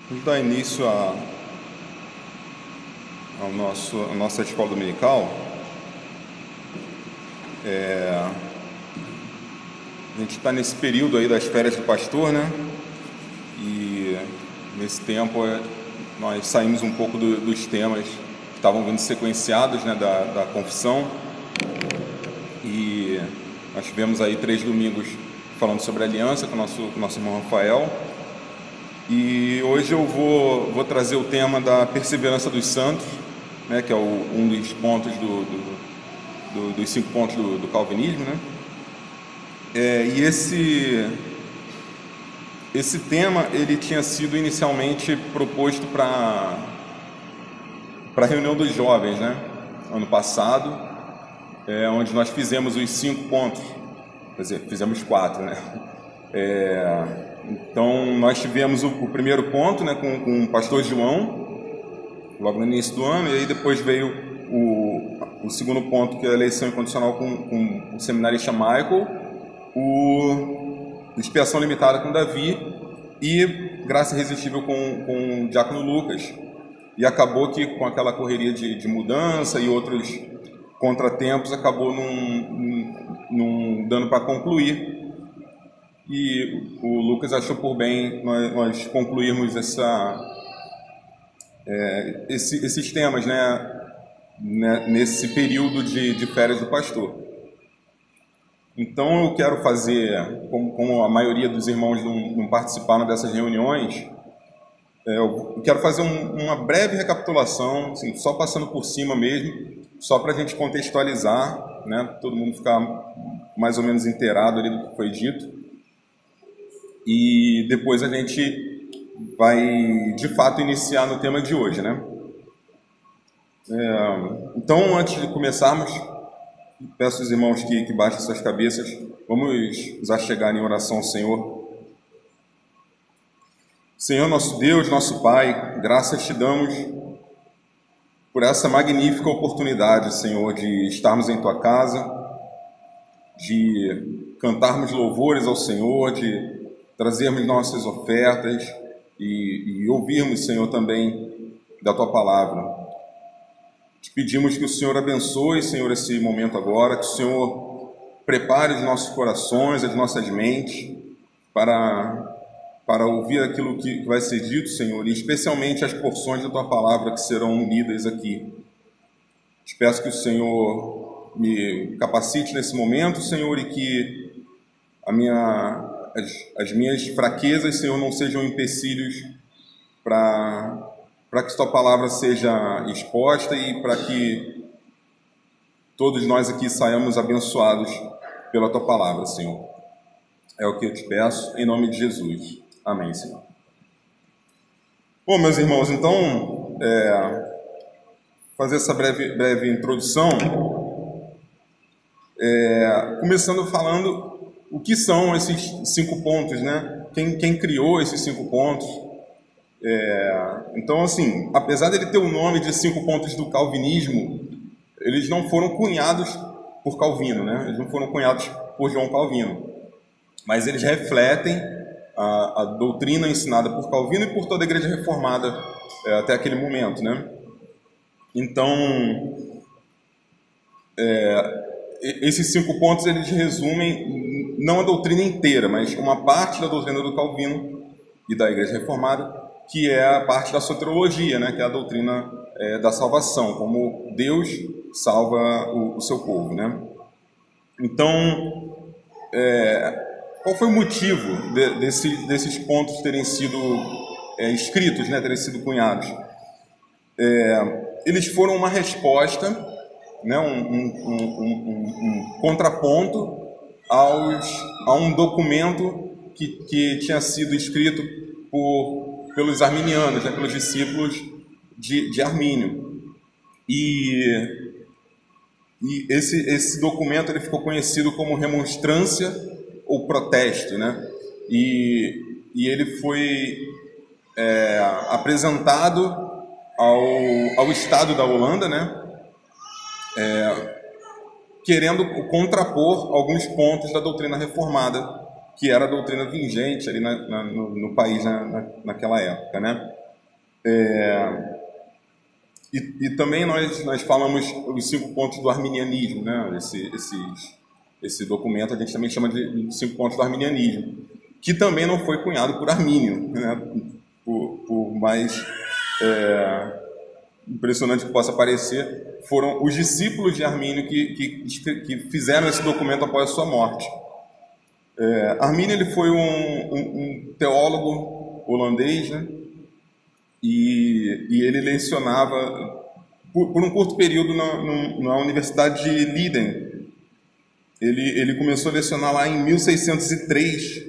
Vamos dar início à nossa escola dominical. A gente está nesse período aí das férias do pastor, né? E nesse tempo nós saímos um pouco dos temas que estavam vindo sequenciados, né, da confissão. E nós tivemos aí 3 domingos falando sobre aliança com o nosso irmão Rafael. E hoje eu vou trazer o tema da perseverança dos santos, né, que é um dos pontos dos 5 pontos do calvinismo, né? E esse tema ele tinha sido inicialmente proposto para a reunião dos jovens, né? Ano passado, onde nós fizemos os 5 pontos, quer dizer, fizemos 4, né? Então nós tivemos o primeiro ponto, né, com o pastor João, logo no início do ano, e aí depois veio o segundo ponto, que é a eleição incondicional com o seminarista Michael, expiação limitada com Davi e graça irresistível com o diácono Lucas. E acabou que com aquela correria de mudança e outros contratempos, acabou não dando para concluir. E o Lucas achou por bem nós concluirmos esses temas, né, nesse período de férias do pastor. Então eu quero fazer, como a maioria dos irmãos não participaram dessas reuniões, eu quero fazer uma breve recapitulação, assim, só passando por cima mesmo, só para a gente contextualizar, né, todo mundo ficar mais ou menos inteirado ali do que foi dito. E depois a gente vai, de fato, iniciar no tema de hoje, né? Então, antes de começarmos, peço aos irmãos que baixem suas cabeças, vamos nos achegar em oração ao Senhor. Senhor, nosso Deus, nosso Pai, graças te damos por essa magnífica oportunidade, Senhor, de estarmos em Tua casa, de cantarmos louvores ao Senhor, de trazermos nossas ofertas e ouvirmos, Senhor, também da Tua palavra. Te pedimos que o Senhor abençoe, Senhor, esse momento agora, que o Senhor prepare os nossos corações, as nossas mentes para ouvir aquilo que vai ser dito, Senhor, e especialmente as porções da Tua palavra que serão unidas aqui. Te peço que o Senhor me capacite nesse momento, Senhor, e que as minhas fraquezas, Senhor, não sejam empecilhos para que Tua palavra seja exposta e para que todos nós aqui saiamos abençoados pela Tua palavra, Senhor. É o que eu te peço, em nome de Jesus. Amém, Senhor. Bom, meus irmãos, então, fazer essa breve introdução, começando falando o que são esses 5 pontos, né? Quem criou esses 5 pontos? Então, assim, apesar dele ter o nome de 5 pontos do calvinismo, eles não foram cunhados por Calvino, né? Eles não foram cunhados por João Calvino, mas eles refletem a doutrina ensinada por Calvino e por toda a Igreja Reformada até aquele momento, né? Então, esses 5 pontos eles resumem não a doutrina inteira, mas uma parte da doutrina do Calvino e da Igreja Reformada, que é a parte da soteriologia, né? Que é a doutrina da salvação, como Deus salva o seu povo, né? Então, qual foi o motivo desses pontos terem sido escritos, né? Terem sido cunhados? Eles foram uma resposta, né? um contraponto a um documento que tinha sido escrito pelos arminianos, né? Pelos discípulos de Armínio. E esse documento ele ficou conhecido como remonstrância ou protesto, né? E ele foi apresentado ao Estado da Holanda, né? Querendo contrapor alguns pontos da doutrina reformada, que era a doutrina vigente ali no país naquela época, né? E também nós falamos os 5 pontos do arminianismo, né? Esse documento a gente também chama de 5 pontos do arminianismo, que também não foi cunhado por Armínio, né? Por mais impressionante que possa parecer, foram os discípulos de Armínio que fizeram esse documento após a sua morte. Armínio ele foi um teólogo holandês, né? E ele lecionava por um curto período na Universidade de Leiden. Ele começou a lecionar lá em 1603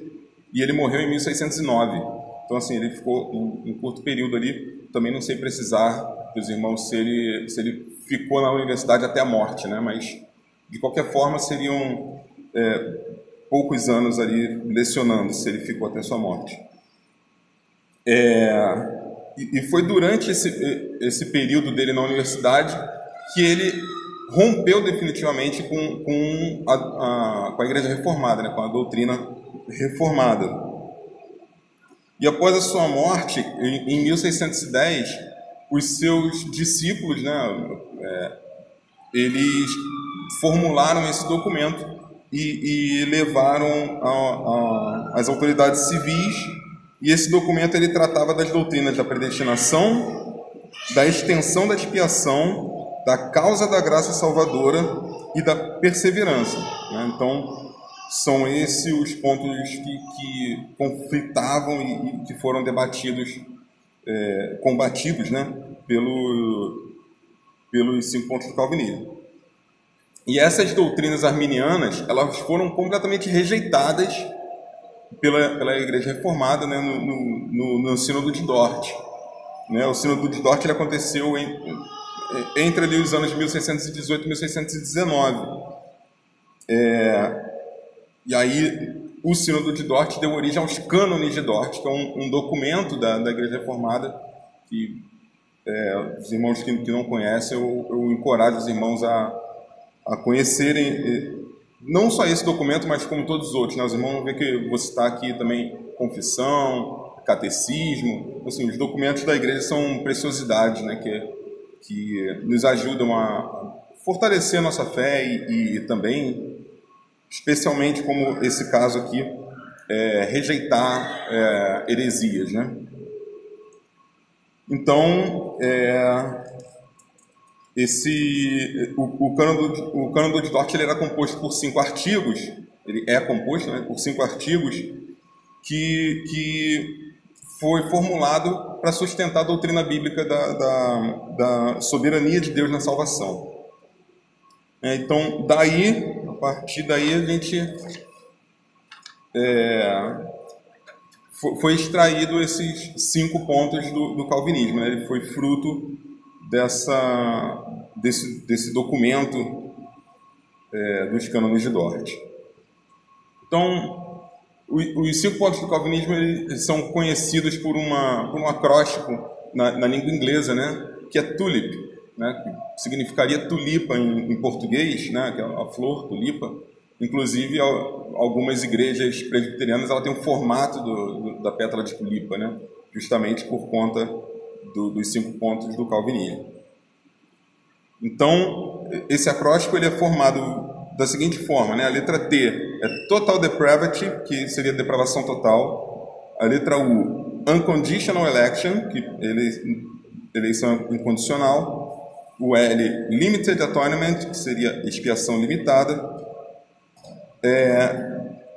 e ele morreu em 1609. Então, assim, ele ficou um curto período ali. Também não sei precisar dos irmãos se ele ficou na universidade até a morte, né? Mas, de qualquer forma, seriam poucos anos ali lecionando, se ele ficou até sua morte. E foi durante esse período dele na universidade que ele rompeu definitivamente com a Igreja Reformada, né, com a doutrina reformada. E após a sua morte, em 1610, os seus discípulos, né, eles formularam esse documento e levaram às autoridades civis. E esse documento ele tratava das doutrinas da predestinação, da extensão da expiação, da causa da graça salvadora e da perseverança, né? Então, são esses os pontos que conflitavam e que foram debatidos, combatidos, né, pelos 5 pontos do calvinismo. E essas doutrinas arminianas, elas foram completamente rejeitadas pela Igreja Reformada, né, no Sínodo de Dort. Né? O Sínodo de Dort ele aconteceu entre ali os anos de 1618 e 1619. E aí o Sínodo de Dort deu origem aos Cânones de Dort, que é um documento da Igreja Reformada, que os irmãos que não conhecem, eu encorajo os irmãos a conhecerem não só esse documento, mas como todos os outros, né? Os irmãos vão ver que vou citar aqui também confissão, catecismo, assim, os documentos da igreja são preciosidades, né? Que nos ajudam a fortalecer a nossa fé e também, especialmente como esse caso aqui, rejeitar heresias, né? Então, o Cânono de Dort ele era composto por 5 artigos, ele é composto, né, por 5 artigos que foi formulado para sustentar a doutrina bíblica da soberania de Deus na salvação. Então, a partir daí a gente foi extraído esses 5 pontos do calvinismo, né? Ele foi fruto desse documento dos cânones de Dort. Então, os 5 pontos do calvinismo eles são conhecidos por um acróstico na língua inglesa, né, que é TULIP, né, que significaria tulipa em português, né, que é a flor tulipa. Inclusive, algumas igrejas presbiterianas ela tem um formato da pétala de tulipa, né, justamente por conta dos 5 pontos do calvinismo. Então, esse acróstico ele é formado da seguinte forma, né? A letra T é Total Depravity, que seria depravação total. A letra U, Unconditional Election, que eleição incondicional. O L, Limited Atonement, que seria expiação limitada.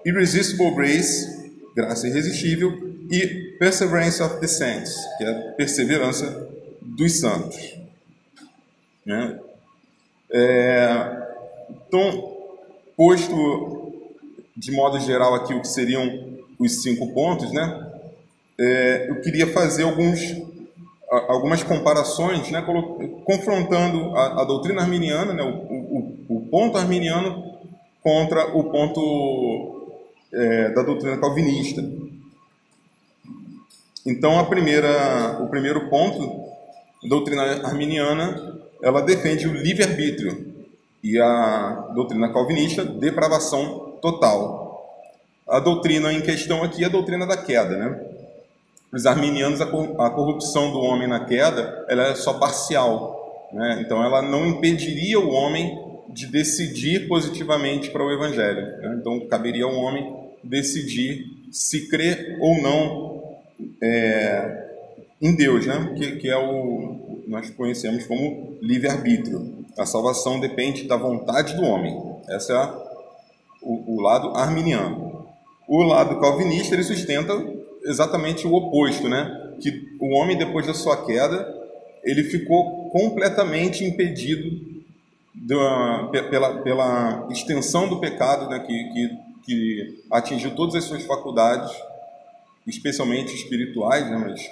Irresistible Grace, graça irresistível. E Perseverance of the Saints, que é a perseverança dos santos. Né? Então, posto de modo geral aqui o que seriam os 5 pontos, né? Eu queria fazer algumas comparações, né? Confrontando a doutrina arminiana, né? O ponto arminiano contra o ponto da doutrina calvinista. Então, o primeiro ponto, a doutrina arminiana, ela defende o livre-arbítrio, e a doutrina calvinista, depravação total. A doutrina em questão aqui é a doutrina da queda, né? os arminianos, a corrupção do homem na queda, ela é só parcial, né? Então, ela não impediria o homem de decidir positivamente para o Evangelho, né? Então, caberia ao homem decidir se crer ou não em Deus, né? Que é nós conhecemos como livre-arbítrio. A salvação depende da vontade do homem. Esse é o lado arminiano. O lado calvinista, ele sustenta exatamente o oposto, né? Que o homem, depois da sua queda, ele ficou completamente impedido pela extensão do pecado, né? Que atingiu todas as suas faculdades, especialmente espirituais, né? Mas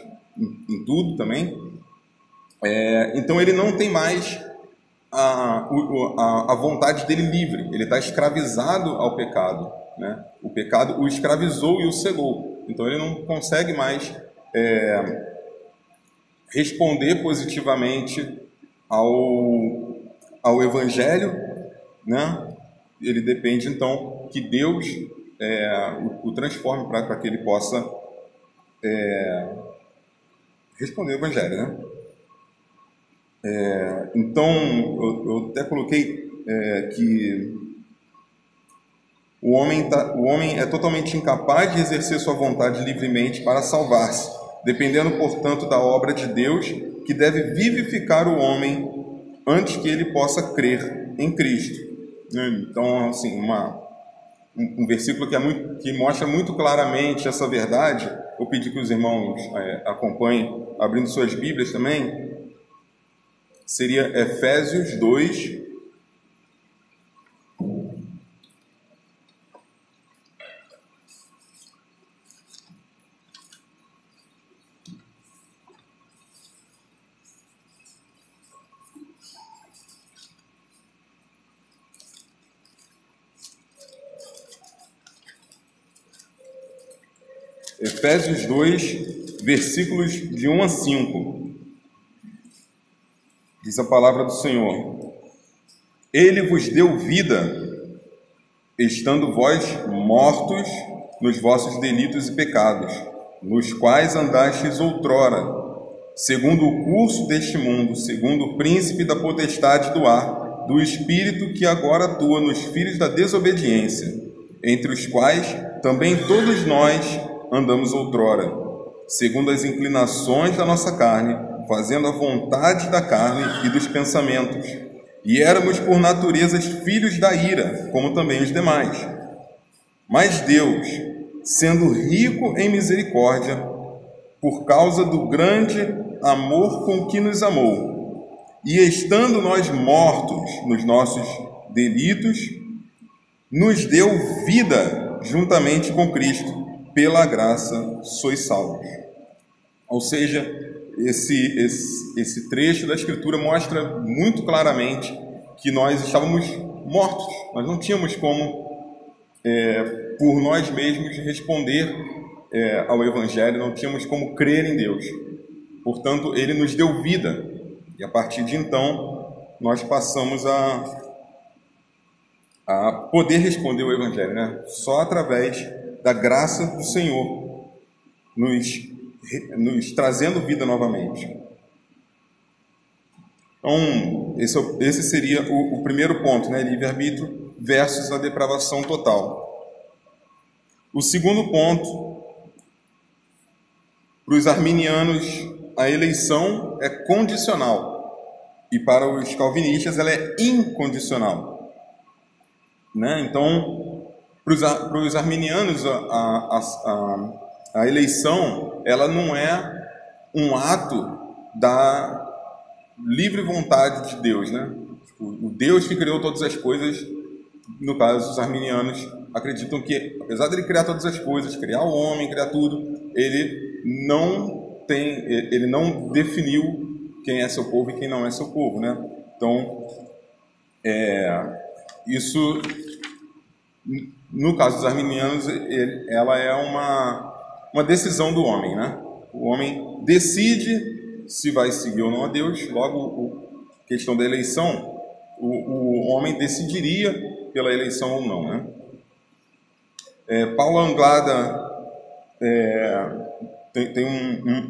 em tudo também. Então ele não tem mais a vontade dele livre, ele está escravizado ao pecado, né? O pecado o escravizou e o cegou, então ele não consegue mais responder positivamente ao Evangelho, né? Ele depende então que Deus o transforme para que ele possa responder o Evangelho, né? Então, eu até coloquei que o homem é totalmente incapaz de exercer sua vontade livremente para salvar-se, dependendo, portanto, da obra de Deus, que deve vivificar o homem antes que ele possa crer em Cristo. Então, assim, um versículo que mostra muito claramente essa verdade. Eu pedi que os irmãos acompanhem, abrindo suas Bíblias também. Seria Efésios 2, Efésios 2, versículos de 1 a 5. Diz a palavra do Senhor: Ele vos deu vida, estando vós mortos nos vossos delitos e pecados, nos quais andastes outrora, segundo o curso deste mundo, segundo o príncipe da potestade do ar, do espírito que agora atua nos filhos da desobediência, entre os quais também todos nós andamos outrora, segundo as inclinações da nossa carne, fazendo a vontade da carne e dos pensamentos. E éramos por natureza filhos da ira, como também os demais. Mas Deus, sendo rico em misericórdia, por causa do grande amor com que nos amou, e estando nós mortos nos nossos delitos, nos deu vida juntamente com Cristo. Pela graça sois salvos. Ou seja, esse trecho da Escritura mostra muito claramente que nós estávamos mortos. Nós não tínhamos como, por nós mesmos, responder ao Evangelho, não tínhamos como crer em Deus. Portanto, Ele nos deu vida. E a partir de então, nós passamos a poder responder o Evangelho, né? Só através da graça do Senhor, nos trazendo vida novamente. Então, esse seria o primeiro ponto, né? Livre-arbítrio versus a depravação total. O segundo ponto, para os arminianos, a eleição é condicional, e para os calvinistas ela é incondicional, né? Então, para os arminianos, a eleição ela não é um ato da livre vontade de Deus, né? O Deus que criou todas as coisas, no caso, os arminianos acreditam que, apesar de ele criar todas as coisas, criar o homem, criar tudo, ele não definiu quem é seu povo e quem não é seu povo, né? Então, isso, no caso dos arminianos, ela é uma decisão do homem, né? O homem decide se vai seguir ou não a Deus. Logo, a questão da eleição, o homem decidiria pela eleição ou não, né? Paulo Anglada tem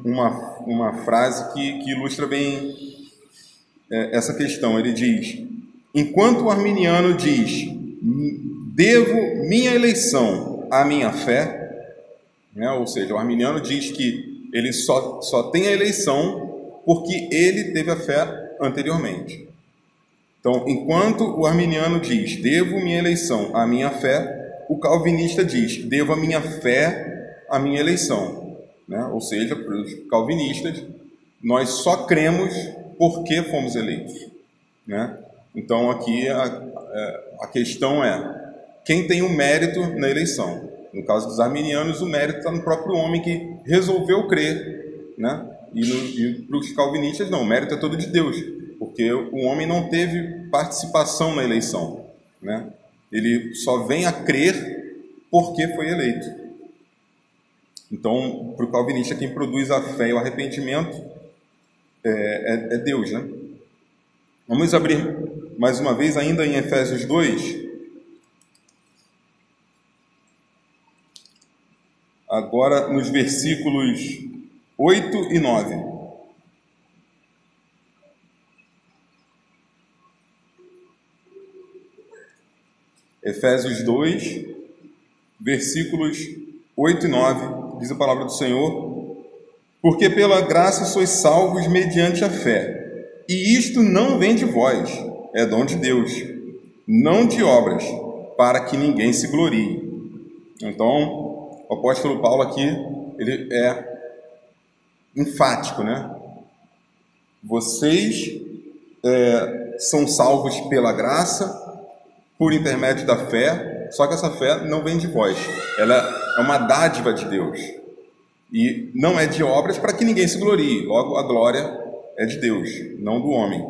uma frase que ilustra bem essa questão. Ele diz: enquanto o arminiano diz, devo minha eleição à minha fé, né? Ou seja, o arminiano diz que ele só tem a eleição porque ele teve a fé anteriormente. Então, enquanto o arminiano diz, devo minha eleição à minha fé, o calvinista diz, devo a minha fé à minha eleição, né? Ou seja, para os calvinistas, nós só cremos porque fomos eleitos, né? Então, aqui a questão é, quem tem o mérito na eleição? No caso dos arminianos, o mérito está no próprio homem que resolveu crer, né? E para os calvinistas, não, o mérito é todo de Deus, porque o homem não teve participação na eleição, né? Ele só vem a crer porque foi eleito. Então, para o calvinista, quem produz a fé e o arrependimento é Deus, né? Vamos abrir mais uma vez ainda em Efésios 2. Agora nos versículos 8 e 9. Efésios 2, versículos 8 e 9, diz a palavra do Senhor: porque pela graça sois salvos mediante a fé, e isto não vem de vós, é dom de Deus, não de obras, para que ninguém se glorie. Então, o apóstolo Paulo aqui, ele é enfático, né? Vocês são salvos pela graça, por intermédio da fé, só que essa fé não vem de vós, ela é uma dádiva de Deus, e não é de obras para que ninguém se glorie, logo a glória é de Deus, não do homem.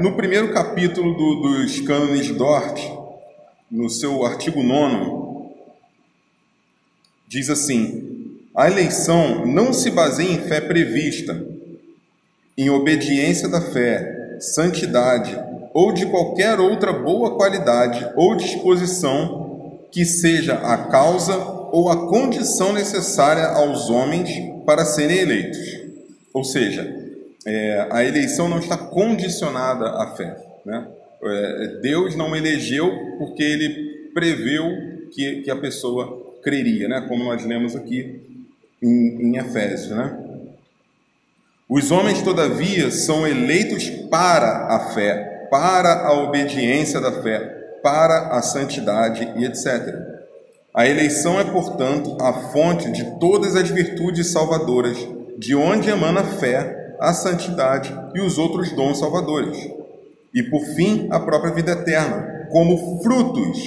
No primeiro capítulo dos cânones de Dort, no seu artigo 9, diz assim: a eleição não se baseia em fé prevista, em obediência da fé, santidade ou de qualquer outra boa qualidade ou disposição que seja a causa ou a condição necessária aos homens para serem eleitos. Ou seja, a eleição não está condicionada à fé, né? Deus não elegeu porque ele preveu que a pessoa creria, né? Como nós lemos aqui em Efésios, né? Os homens, todavia, são eleitos para a fé, para a obediência da fé, para a santidade e etc. A eleição é, portanto, a fonte de todas as virtudes salvadoras, de onde emana a fé, a santidade e os outros dons salvadores. E, por fim, a própria vida eterna, como frutos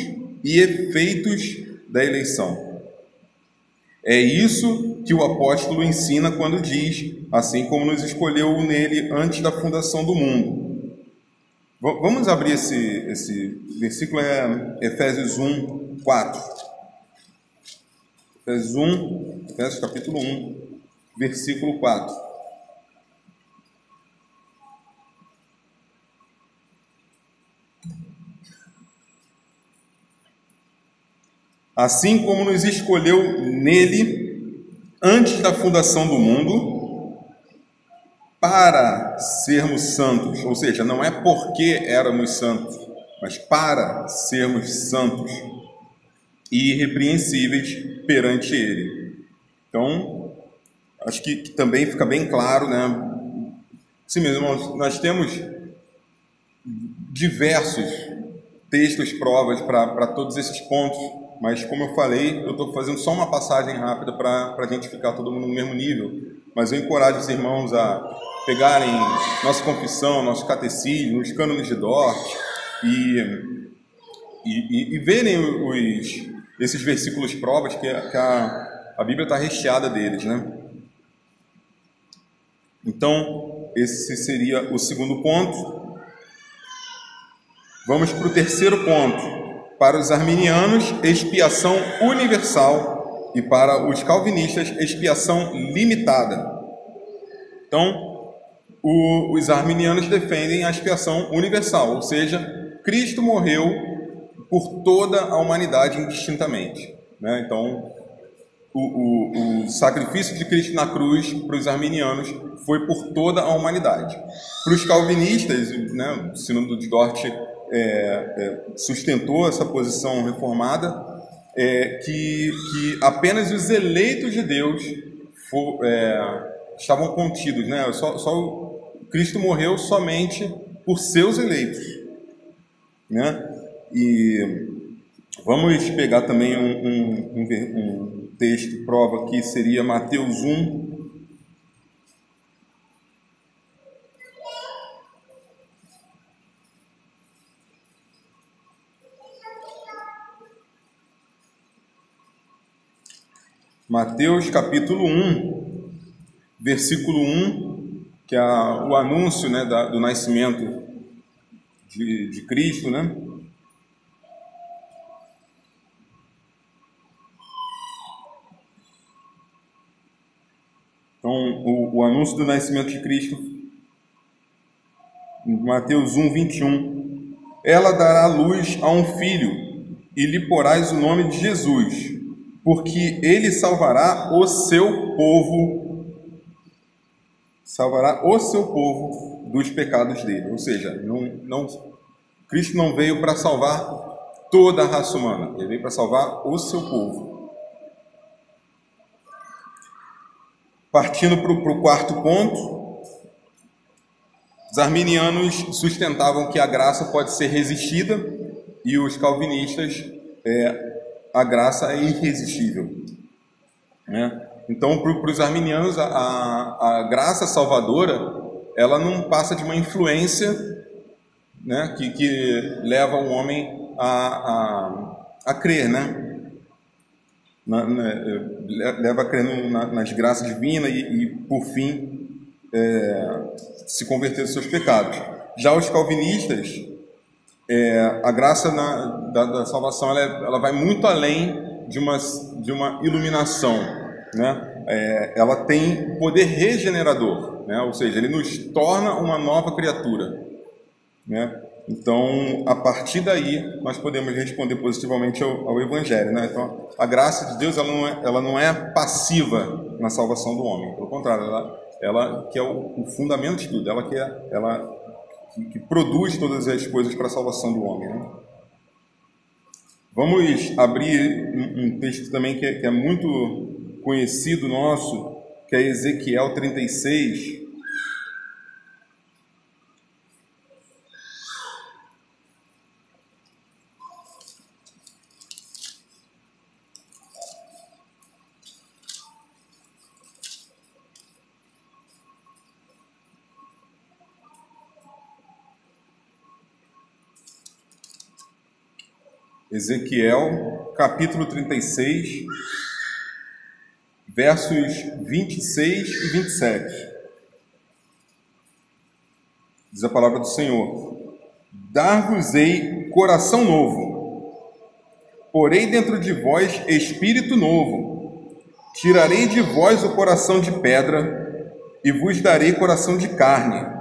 e efeitos da eleição. É isso que o apóstolo ensina quando diz, assim como nos escolheu nele antes da fundação do mundo. Vamos abrir esse versículo, Efésios 1, 4. Efésios capítulo 1, versículo 4. Assim como nos escolheu nele antes da fundação do mundo para sermos santos, ou seja, não é porque éramos santos, mas para sermos santos e irrepreensíveis perante ele. Então, acho que também fica bem claro, né? Sim mesmo, nós temos diversos textos, provas para todos esses pontos, mas como eu falei, eu estou fazendo só uma passagem rápida para a gente ficar todo mundo no mesmo nível, mas eu encorajo os irmãos a pegarem nossa confissão, nosso catecismo, os cânones de Dort e verem esses versículos provas que a Bíblia está recheada deles, né? Então, esse seria o segundo ponto. Vamos para o terceiro ponto. Para os arminianos, expiação universal, e para os calvinistas, expiação limitada. Então, os arminianos defendem a expiação universal, ou seja, Cristo morreu por toda a humanidade indistintamente. né? Então, o sacrifício de Cristo na cruz, para os arminianos, foi por toda a humanidade. Para os calvinistas, né, o Sínodo de Dort sustentou essa posição reformada, que apenas os eleitos de Deus estavam contidos, né? Cristo morreu somente por seus eleitos, né? E vamos pegar também um texto, prova que seria Mateus 1. Mateus capítulo 1, versículo 1, que é o anúncio, né, do nascimento de Cristo, né? Então, o anúncio do nascimento de Cristo, Mateus 1, 21. Ela dará luz a um filho, e lhe porás o nome de Jesus, porque ele salvará o seu povo dos pecados dele. Ou seja, Cristo não veio para salvar toda a raça humana, ele veio para salvar o seu povo. Partindo para o quarto ponto, os arminianos sustentavam que a graça pode ser resistida, e os calvinistas, a graça é irresistível, né? Então, para os arminianos, a graça salvadora, ela não passa de uma influência, né, que leva o homem a crer, né? Leva a crer nas graças divinas e por fim, se converter dos seus pecados. Já os calvinistas, a graça da salvação ela vai muito além de uma iluminação, né? Ela tem poder regenerador, né? Ou seja, ele nos torna uma nova criatura, né? Então, a partir daí, nós podemos responder positivamente ao Evangelho, né? Então, a graça de Deus ela não é passiva na salvação do homem. Pelo contrário, ela que é o fundamento de tudo. Ela que produz todas as coisas para a salvação do homem, né? Vamos abrir um texto também que é muito conhecido nosso, que é Ezequiel 36. Ezequiel, capítulo 36, versos 26 e 27. Diz a palavra do Senhor: Dar-vos-ei coração novo, porei dentro de vós espírito novo, tirarei de vós o coração de pedra e vos darei coração de carne.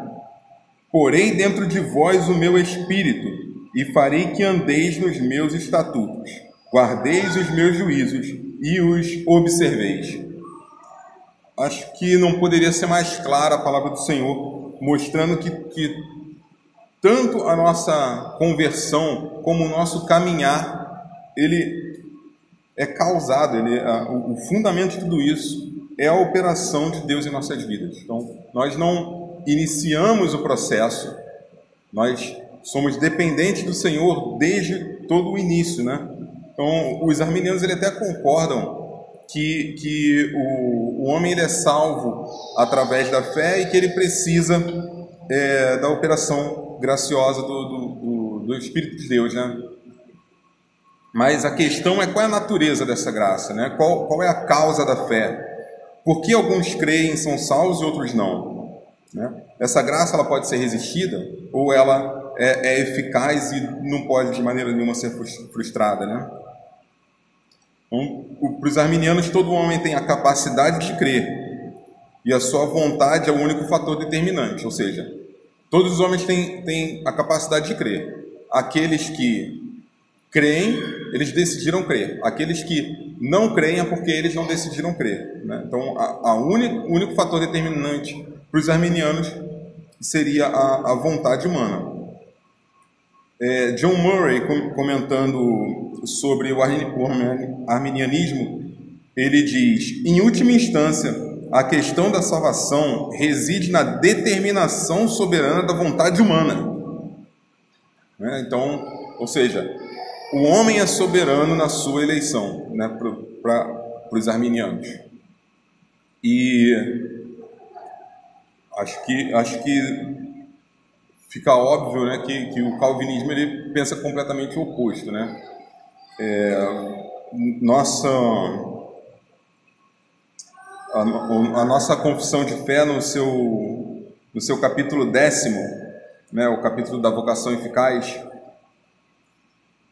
Porei dentro de vós o meu espírito e farei que andeis nos meus estatutos, guardeis os meus juízos e os observeis. Acho que não poderia ser mais clara a palavra do Senhor, mostrando que tanto a nossa conversão como o nosso caminhar, ele é causado, o fundamento de tudo isso é a operação de Deus em nossas vidas. Então, nós não iniciamos o processo, nós somos dependentes do Senhor desde todo o início, né? Então, os arminianos até concordam que o homem ele é salvo através da fé e que ele precisa da operação graciosa do Espírito de Deus, né? Mas a questão é qual é a natureza dessa graça, né? Qual é a causa da fé? Por que alguns creem, são salvos e outros não, né? Essa graça ela pode ser resistida ou ela é eficaz e não pode de maneira nenhuma ser frustrada, né? Então, para os arminianos, todo homem tem a capacidade de crer e a sua vontade é o único fator determinante, ou seja, todos os homens têm a capacidade de crer. Aqueles que creem, eles decidiram crer. Aqueles que não creem é porque eles não decidiram crer, né? Então, o único fator determinante para os arminianos seria a vontade humana. John Murray, comentando sobre o arminianismo, ele diz: em última instância, a questão da salvação reside na determinação soberana da vontade humana. Então, ou seja, o homem é soberano na sua eleição, né, para os arminianos. E acho que fica óbvio, né, que o calvinismo ele pensa completamente o oposto, né? A nossa confissão de fé no seu capítulo 10º, né, o capítulo da vocação eficaz,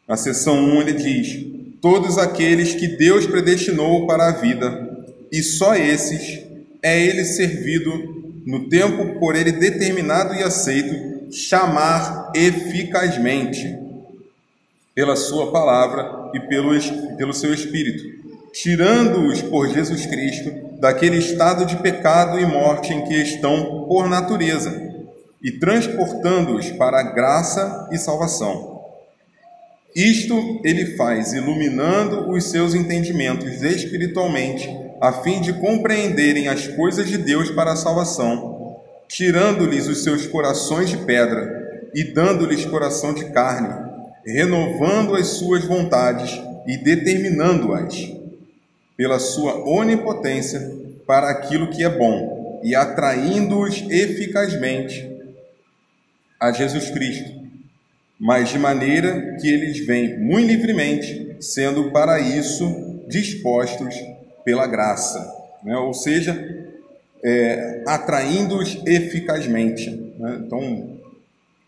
na seção 1 ele diz: todos aqueles que Deus predestinou para a vida, e só esses é ele servido no tempo por ele determinado e aceito, chamar eficazmente pela sua palavra e pelo seu Espírito, tirando-os por Jesus Cristo daquele estado de pecado e morte em que estão por natureza, e transportando-os para a graça e salvação. Isto ele faz iluminando os seus entendimentos espiritualmente, a fim de compreenderem as coisas de Deus para a salvação, tirando-lhes os seus corações de pedra e dando-lhes coração de carne, renovando as suas vontades e determinando-as pela sua onipotência para aquilo que é bom, e atraindo-os eficazmente a Jesus Cristo, mas de maneira que eles vêm muito livremente, sendo para isso dispostos pela graça, né? Ou seja, atraindo-os eficazmente, né? Então,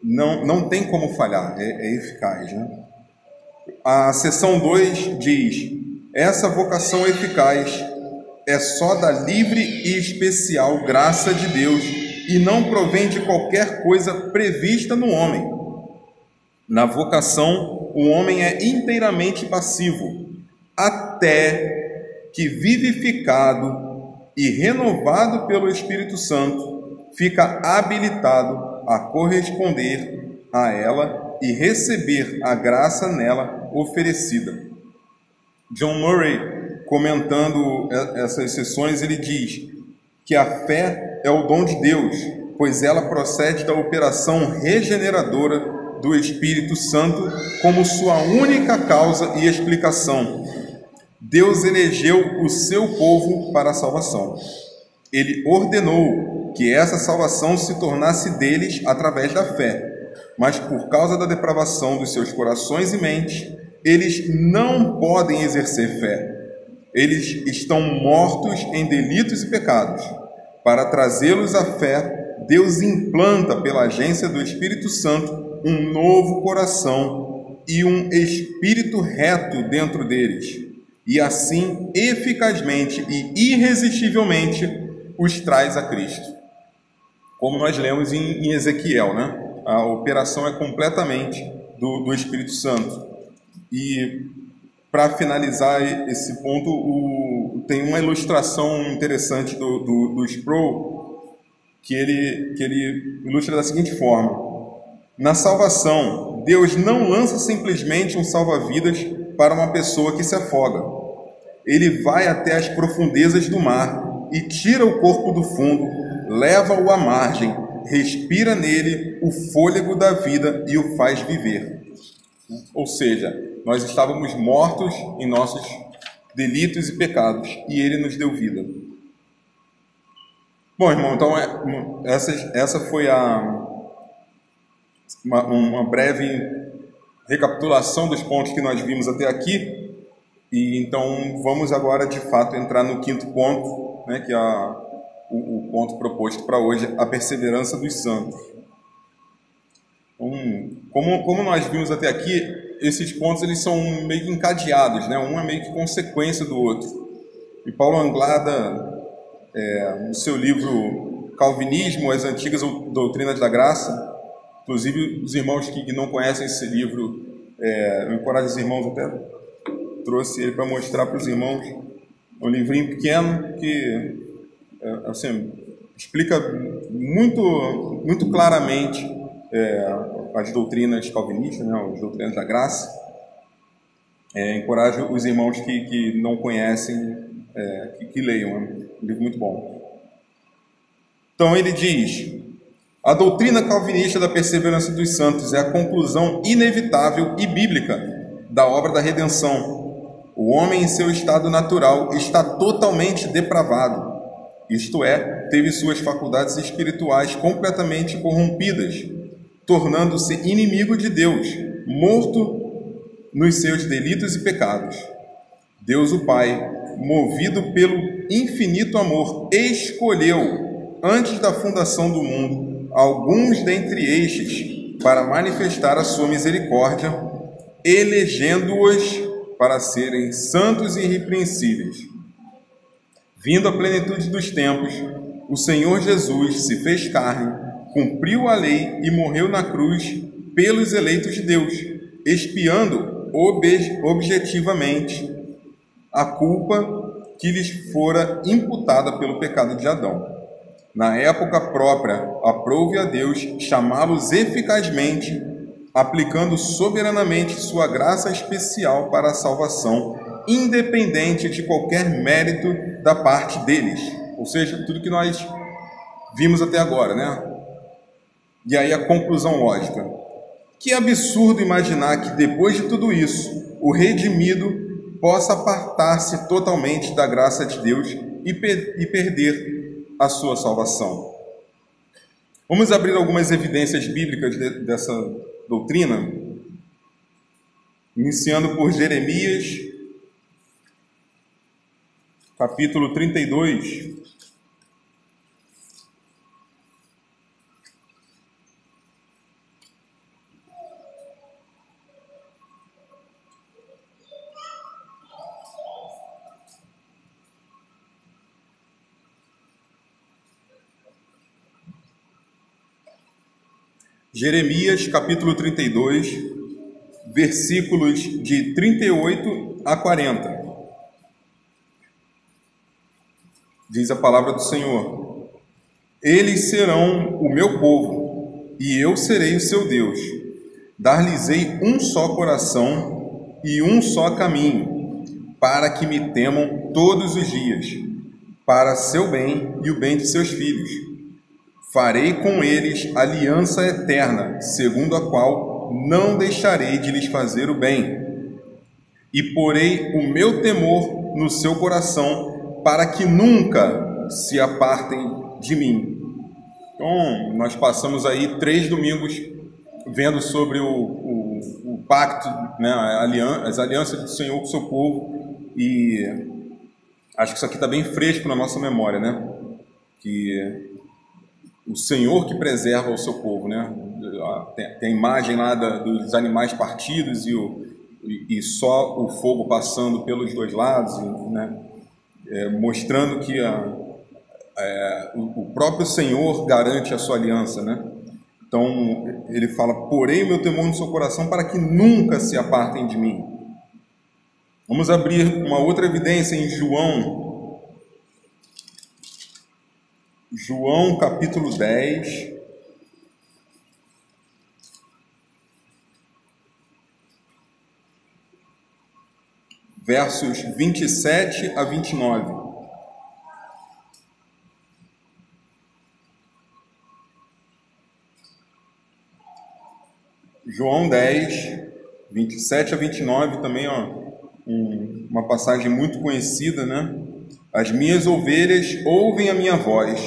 não tem como falhar, é eficaz, né? A seção 2 diz: essa vocação eficaz é só da livre e especial graça de Deus e não provém de qualquer coisa prevista no homem. Na vocação, o homem é inteiramente passivo, até que, vivificado e renovado pelo Espírito Santo, fica habilitado a corresponder a ela e receber a graça nela oferecida. John Murray, comentando essas sessões, ele diz que a fé é o dom de Deus, pois ela procede da operação regeneradora do Espírito Santo como sua única causa e explicação. Deus elegeu o seu povo para a salvação. Ele ordenou que essa salvação se tornasse deles através da fé, mas por causa da depravação dos seus corações e mentes, eles não podem exercer fé. Eles estão mortos em delitos e pecados. Para trazê-los à fé, Deus implanta pela agência do Espírito Santo um novo coração e um espírito reto dentro deles, e assim, eficazmente e irresistivelmente, os traz a Cristo. Como nós lemos em Ezequiel, né? A operação é completamente do Espírito Santo. E, para finalizar esse ponto, tem uma ilustração interessante do Sproul, que ele ilustra da seguinte forma: na salvação, Deus não lança simplesmente um salva-vidas para uma pessoa que se afoga. Ele vai até as profundezas do mar e tira o corpo do fundo, leva-o à margem, respira nele o fôlego da vida e o faz viver. Ou seja, nós estávamos mortos em nossos delitos e pecados, e ele nos deu vida. Bom, irmão, então essa foi uma breve recapitulação dos pontos que nós vimos até aqui. E então vamos agora de fato entrar no quinto ponto, né, que é o ponto proposto para hoje, a perseverança dos santos. Como nós vimos até aqui, esses pontos eles são meio que encadeados, né? Um é meio que consequência do outro. E Paulo Anglada, no seu livro Calvinismo, as Antigas Doutrinas da Graça, inclusive os irmãos que não conhecem esse livro, Eu encorajo os irmãos, até trouxe ele para mostrar para os irmãos. É um livrinho pequeno que assim, explica muito claramente as doutrinas calvinistas, né, as doutrinas da graça. Encorajo os irmãos que não conhecem que leiam. É um livro muito bom. Então ele diz: a doutrina calvinista da perseverança dos santos é a conclusão inevitável e bíblica da obra da redenção. O homem em seu estado natural está totalmente depravado, isto é, teve suas faculdades espirituais completamente corrompidas, tornando-se inimigo de Deus, morto nos seus delitos e pecados. Deus o Pai, movido pelo infinito amor, escolheu, antes da fundação do mundo, alguns dentre estes para manifestar a sua misericórdia, elegendo-os para serem santos e irrepreensíveis. Vindo à plenitude dos tempos, o Senhor Jesus se fez carne, cumpriu a lei e morreu na cruz pelos eleitos de Deus, expiando objetivamente a culpa que lhes fora imputada pelo pecado de Adão. Na época própria, aprove a Deus chamá-los eficazmente, aplicando soberanamente sua graça especial para a salvação, independente de qualquer mérito da parte deles. Ou seja, tudo que nós vimos até agora, né? E aí a conclusão lógica. Que absurdo imaginar que depois de tudo isso, o redimido possa apartar-se totalmente da graça de Deus e perder a sua salvação. Vamos abrir algumas evidências bíblicas dessa doutrina, iniciando por Jeremias, capítulo 32. Jeremias, capítulo 32, versículos de 38 a 40. Diz a palavra do Senhor: eles serão o meu povo, e eu serei o seu Deus. Dar-lhes-ei um só coração e um só caminho, para que me temam todos os dias, para seu bem e o bem de seus filhos. Farei com eles aliança eterna, segundo a qual não deixarei de lhes fazer o bem. E porei o meu temor no seu coração, para que nunca se apartem de mim. Então, nós passamos aí 3 domingos vendo sobre o pacto, né, as alianças do Senhor com o seu povo, e acho que isso aqui está bem fresco na nossa memória, né? Que o Senhor que preserva o seu povo, né? Tem a imagem lá dos animais partidos e só o fogo passando pelos dois lados, né? Mostrando que o próprio Senhor garante a sua aliança, né? Então ele fala: porém o meu temor no seu coração, para que nunca se apartem de mim. Vamos abrir uma outra evidência em João capítulo 10, versos 27 a 29. João 10, 27 a 29, também uma passagem muito conhecida, né? As minhas ovelhas ouvem a minha voz,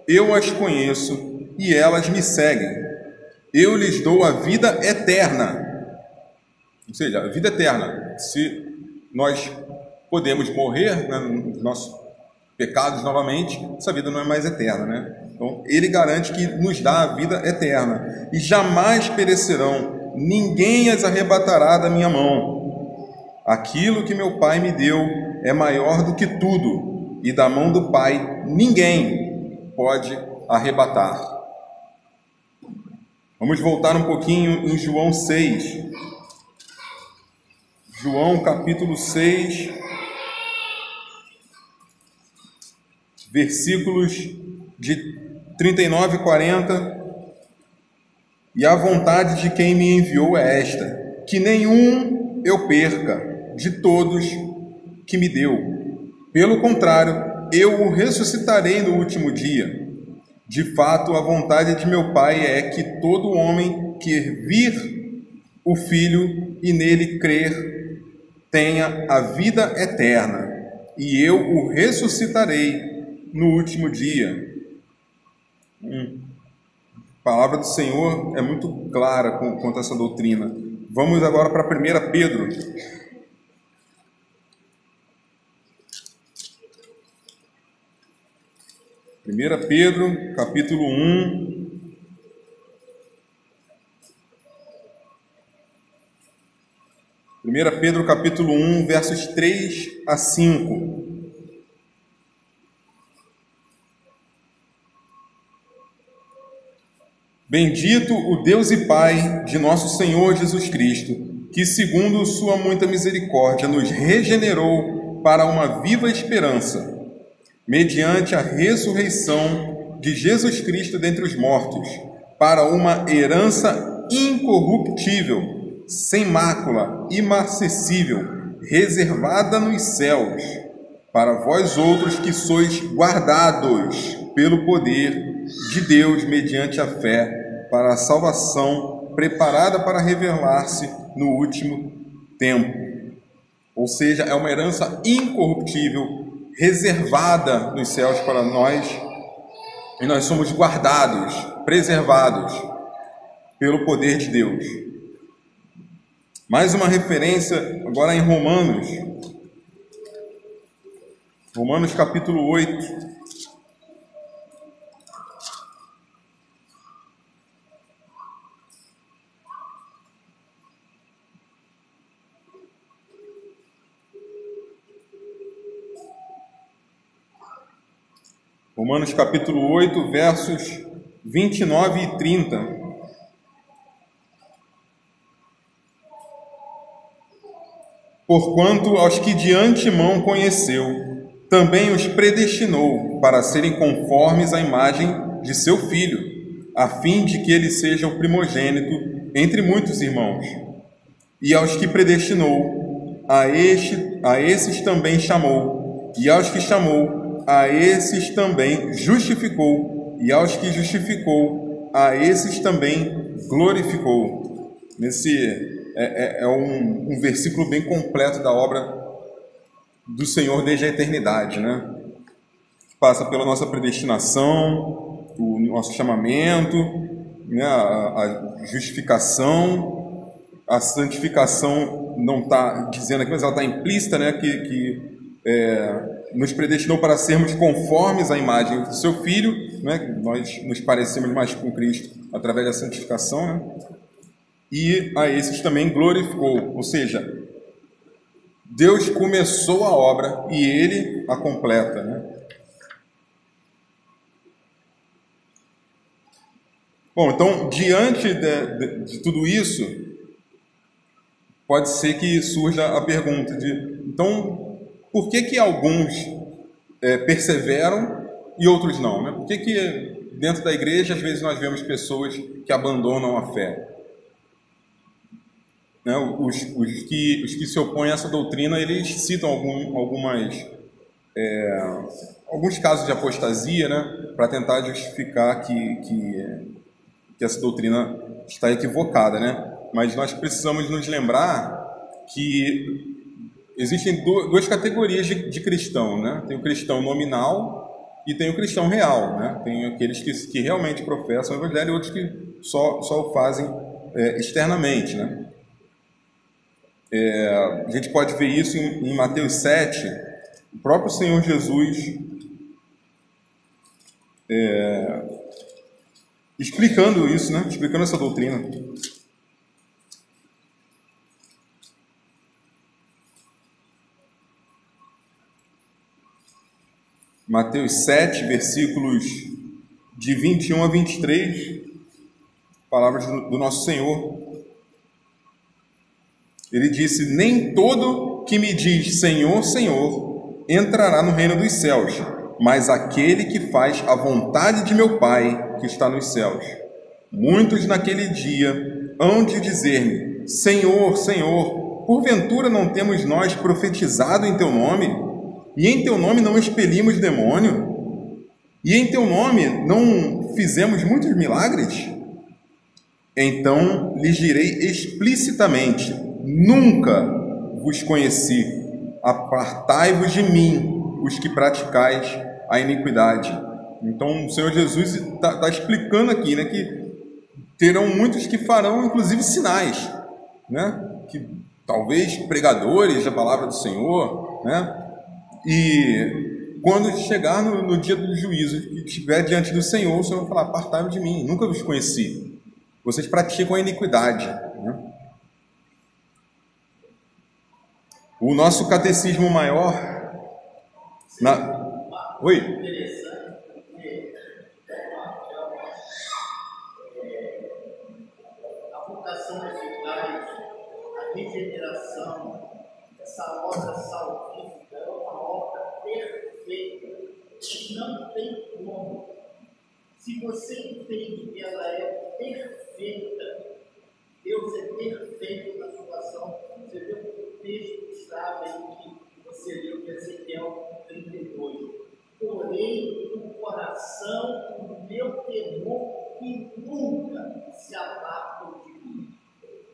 eu as conheço e elas me seguem. Eu lhes dou a vida eterna. Ou seja, a vida eterna. Se nós podemos morrer, né, nos nossos pecados novamente, essa vida não é mais eterna, né? Então, ele garante que nos dá a vida eterna. E jamais perecerão, ninguém as arrebatará da minha mão. Aquilo que meu Pai me deu é maior do que tudo, e da mão do Pai ninguém pode arrebatar. Vamos voltar um pouquinho em João 6. João capítulo 6, versículos de 39 e 40. E a vontade de quem me enviou é esta, que nenhum eu perca de todos que me deu. Pelo contrário, eu o ressuscitarei no último dia. De fato, a vontade de meu Pai é que todo homem que vir o Filho e nele crer tenha a vida eterna, e eu o ressuscitarei no último dia. A palavra do Senhor é muito clara quanto a essa doutrina. Vamos agora para 1 Pedro. 1 Pedro, capítulo 1. Pedro, capítulo 1, versos 3 a 5. Bendito o Deus e Pai de nosso Senhor Jesus Cristo, que segundo sua muita misericórdia nos regenerou para uma viva esperança, mediante a ressurreição de Jesus Cristo dentre os mortos, para uma herança incorruptível, sem mácula, imarcessível, reservada nos céus, para vós outros que sois guardados pelo poder de Deus mediante a fé, para a salvação preparada para revelar-se no último tempo. Ou seja, é uma herança incorruptível, reservada nos céus para nós, e nós somos guardados, preservados pelo poder de Deus. Mais uma referência agora em Romanos. Romanos capítulo 8. Romanos capítulo 8, versos 29 e 30. Porquanto aos que de antemão conheceu, também os predestinou para serem conformes à imagem de seu Filho, a fim de que ele seja o primogênito entre muitos irmãos. E aos que predestinou, a esses também chamou, e aos que chamou, a esses também justificou, e aos que justificou, a esses também glorificou. É um versículo bem completo da obra do Senhor desde a eternidade, né? Passa pela nossa predestinação, o nosso chamamento, né? A justificação, a santificação não está dizendo aqui, mas ela está implícita, né? Que nos predestinou para sermos conformes à imagem do seu Filho, né? Nós nos parecemos mais com Cristo através da santificação, né? E a esses também glorificou, ou seja, Deus começou a obra e Ele a completa, né? Bom, então, diante de tudo isso, pode ser que surja a pergunta então, por que alguns perseveram e outros não, né? Por que dentro da igreja, às vezes, nós vemos pessoas que abandonam a fé? Né? Os que se opõem a essa doutrina, eles citam alguns casos de apostasia, né? Para tentar justificar que essa doutrina está equivocada, né? Mas nós precisamos nos lembrar que existem duas categorias de cristão, né? Tem o cristão nominal e tem o cristão real, né? Tem aqueles que realmente professam o evangelho e outros que só o fazem externamente, né? A gente pode ver isso em Mateus 7, o próprio Senhor Jesus explicando isso, né? Explicando essa doutrina. Mateus 7, versículos de 21 a 23, palavras do nosso Senhor. Ele disse: nem todo que me diz Senhor, Senhor, entrará no reino dos céus, mas aquele que faz a vontade de meu Pai que está nos céus. Muitos naquele dia hão de dizer-me: Senhor, Senhor, porventura não temos nós profetizado em teu nome? E em teu nome não expelimos demônio? E em teu nome não fizemos muitos milagres? Então lhes direi explicitamente: nunca vos conheci. Apartai-vos de mim, os que praticais a iniquidade. Então o Senhor Jesus está explicando aqui, né, que terão muitos que farão, inclusive, sinais, né, que talvez pregadores da palavra do Senhor, né, e quando chegar no dia do juízo, que estiver diante do Senhor, o Senhor vai falar: apartai-vos de mim, nunca vos conheci. Vocês praticam a iniquidade, né? O nosso catecismo maior... Oi? A vocação eficaz, a regeneração, essa obra salvífica é uma obra perfeita, que não tem como. Se você entende que ela é perfeita, Deus é perfeito na sua ação. Você vê o texto-chave aí que você leu, que é Ezequiel 32. Porém, no coração o meu temor que nunca se apartam de mim.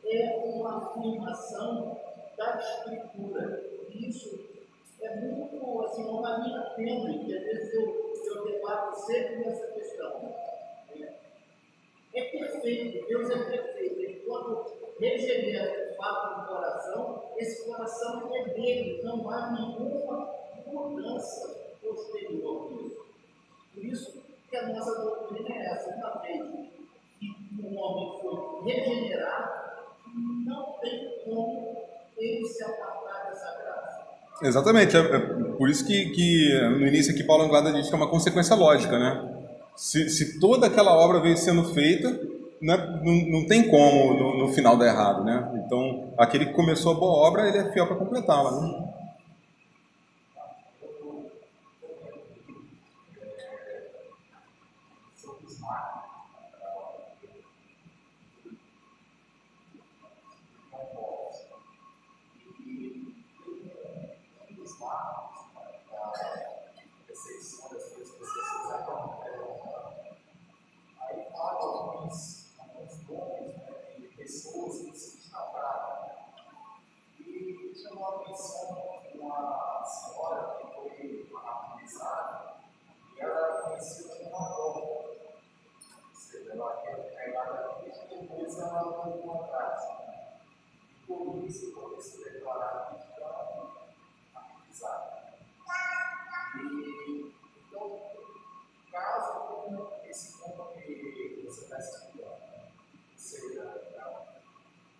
É uma afirmação da Escritura. E isso é muito, assim, uma linha tênue, que às vezes eu debato sempre nessa questão. É perfeito, Deus é perfeito. Ele, quando regenera o fato do coração, esse coração é dele, não há nenhuma mudança posterior dele. Por isso que a nossa doutrina é essa: uma vez que um homem foi regenerado, não tem como ele se apartar dessa graça. Exatamente, é por isso que no início aqui Paulo Anglada diz que é uma consequência lógica, né? Se toda aquela obra veio sendo feita, né, não tem como no final dar errado, né? Então, aquele que começou a boa obra, ele é fiel para completá-la, né?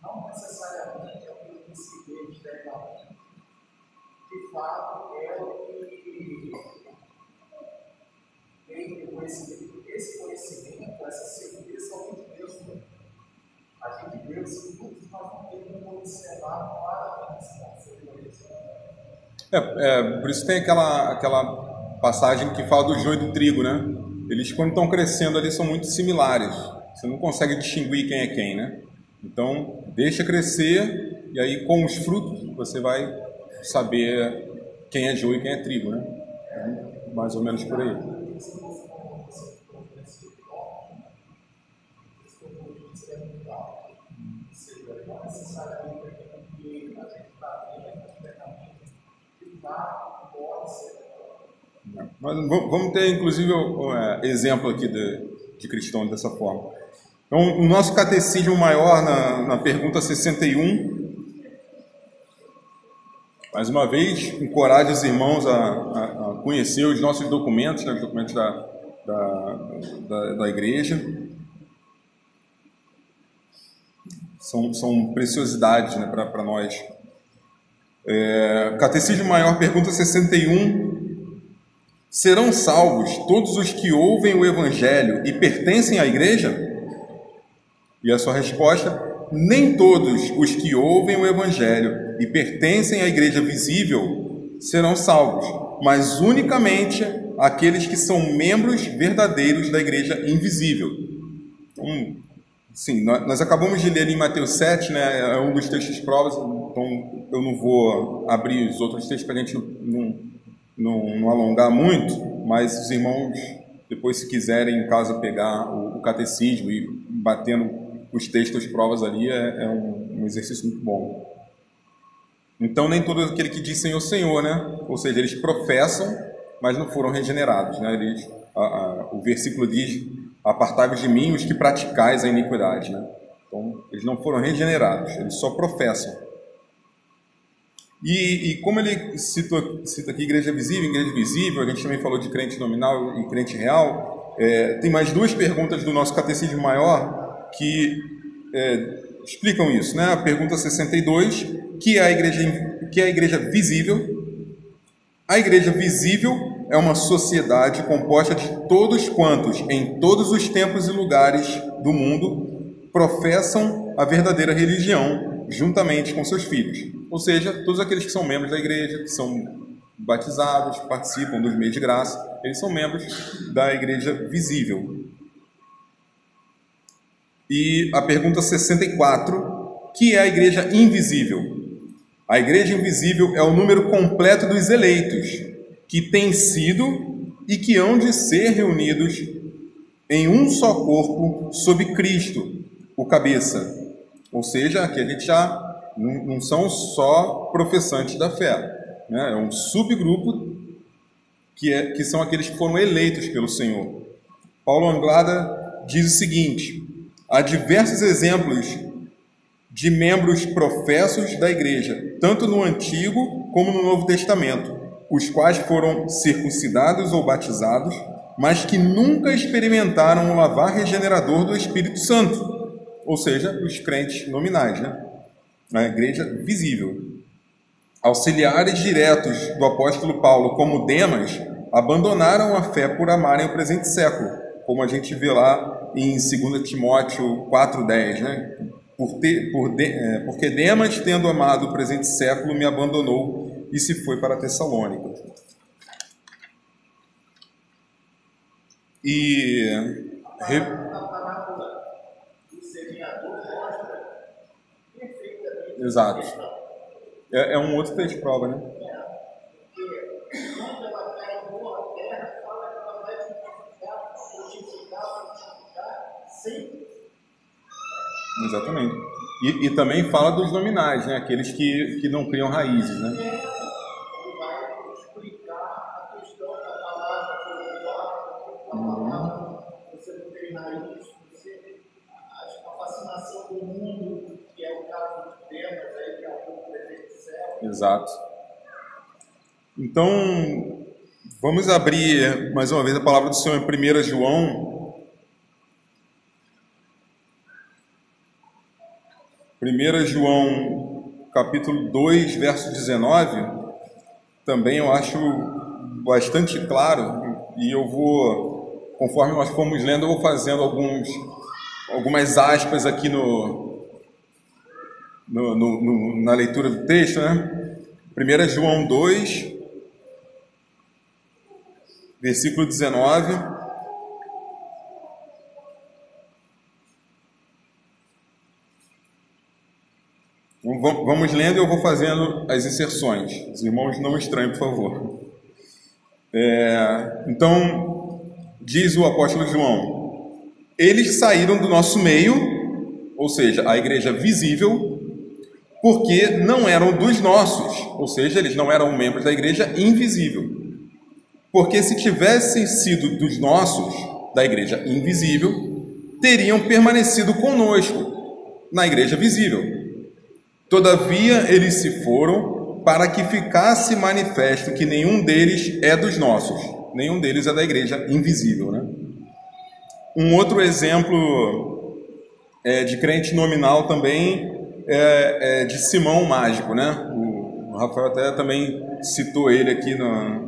Não necessariamente aquilo que se vê externamente, de fato, é o que tem o conhecimento. Esse conhecimento, essa certeza, somente Deus tem. A gente vê os frutos, mas não tem como observar claramente esse conhecimento. Por isso tem aquela passagem que fala do joio e do trigo, né? Eles, quando estão crescendo ali, são muito similares. Você não consegue distinguir quem é quem, né? Então, deixa crescer, e aí com os frutos você vai saber quem é joio e quem é trigo, né? Mais ou menos por aí. Mas vamos ter, inclusive, exemplo aqui de cristão dessa forma. Então, o nosso catecismo maior, na pergunta 61, mais uma vez, encoraja os irmãos a conhecer os nossos documentos, né, os documentos da igreja. São preciosidades, né, para nós. Catecismo maior, pergunta 61. Serão salvos todos os que ouvem o Evangelho e pertencem à igreja? E a sua resposta: nem todos os que ouvem o Evangelho e pertencem à igreja visível serão salvos, mas unicamente aqueles que são membros verdadeiros da igreja invisível. Então, sim, nós acabamos de ler ali em Mateus 7, né, é um dos textos provas, então eu não vou abrir os outros textos para a gente não alongar muito, mas os irmãos, depois, se quiserem em casa pegar o catecismo e batendo os textos provas ali, é um exercício muito bom. Então, nem todo aquele que diz Senhor, Senhor, né? Ou seja, eles professam, mas não foram regenerados, né? O versículo diz: apartai-vos de mim os que praticais a iniquidade, né? Então, eles não foram regenerados, eles só professam. E como ele cita aqui igreja visível, a gente também falou de crente nominal e crente real, tem mais duas perguntas do nosso catecismo maior que explicam isso, né? A pergunta 62, que é a igreja visível. A igreja visível é uma sociedade composta de todos quantos, em todos os tempos e lugares do mundo, professam a verdadeira religião, juntamente com seus filhos. Ou seja, todos aqueles que são membros da igreja, que são batizados, participam dos meios de graça, eles são membros da igreja visível. E a pergunta 64, que é a igreja invisível? A igreja invisível é o número completo dos eleitos, que têm sido e que hão de ser reunidos em um só corpo sob Cristo, o cabeça. Ou seja, aqui a gente já não são só professantes da fé, né? É um subgrupo que são aqueles que foram eleitos pelo Senhor. Paulo Anglada diz o seguinte: há diversos exemplos de membros professos da igreja, tanto no Antigo como no Novo Testamento, os quais foram circuncidados ou batizados, mas que nunca experimentaram o lavar regenerador do Espírito Santo, ou seja, os crentes nominais, né? A igreja visível. Auxiliares diretos do apóstolo Paulo, como Demas, abandonaram a fé por amarem o presente século, como a gente vê lá em 2 Timóteo 4,10, né? Porque Demas, tendo amado o presente século, me abandonou e se foi para Tessalônica. Exato. É um outro texto de prova, né? Quando ela cai em boa terra, fala que ela vai frutificar sempre. Exatamente. E também fala dos nominais, né? Aqueles que não criam raízes, né? Ele vai explicar a questão da palavra a palavra, você não tem raiz, a fascinação do mundo, que é o caso de Demas, aí, que é o presente céu. Exato. Então, vamos abrir mais uma vez a palavra do Senhor em 1 João. 1 João, capítulo 2, verso 19, também eu acho bastante claro, e eu vou, conforme nós formos lendo, eu vou fazendo algumas aspas aqui na leitura do texto, né? 1 João 2, versículo 19. Vamos lendo e eu vou fazendo as inserções. Os irmãos não estranhem, por favor. Então, diz o apóstolo João: eles saíram do nosso meio, ou seja, a igreja visível, porque não eram dos nossos, ou seja, eles não eram membros da igreja invisível. Porque se tivessem sido dos nossos, da igreja invisível, teriam permanecido conosco na igreja visível. Todavia, eles se foram para que ficasse manifesto que nenhum deles é dos nossos, nenhum deles é da igreja invisível, né? Um outro exemplo de crente nominal também é de Simão o Mágico, né? O Rafael até também citou ele aqui na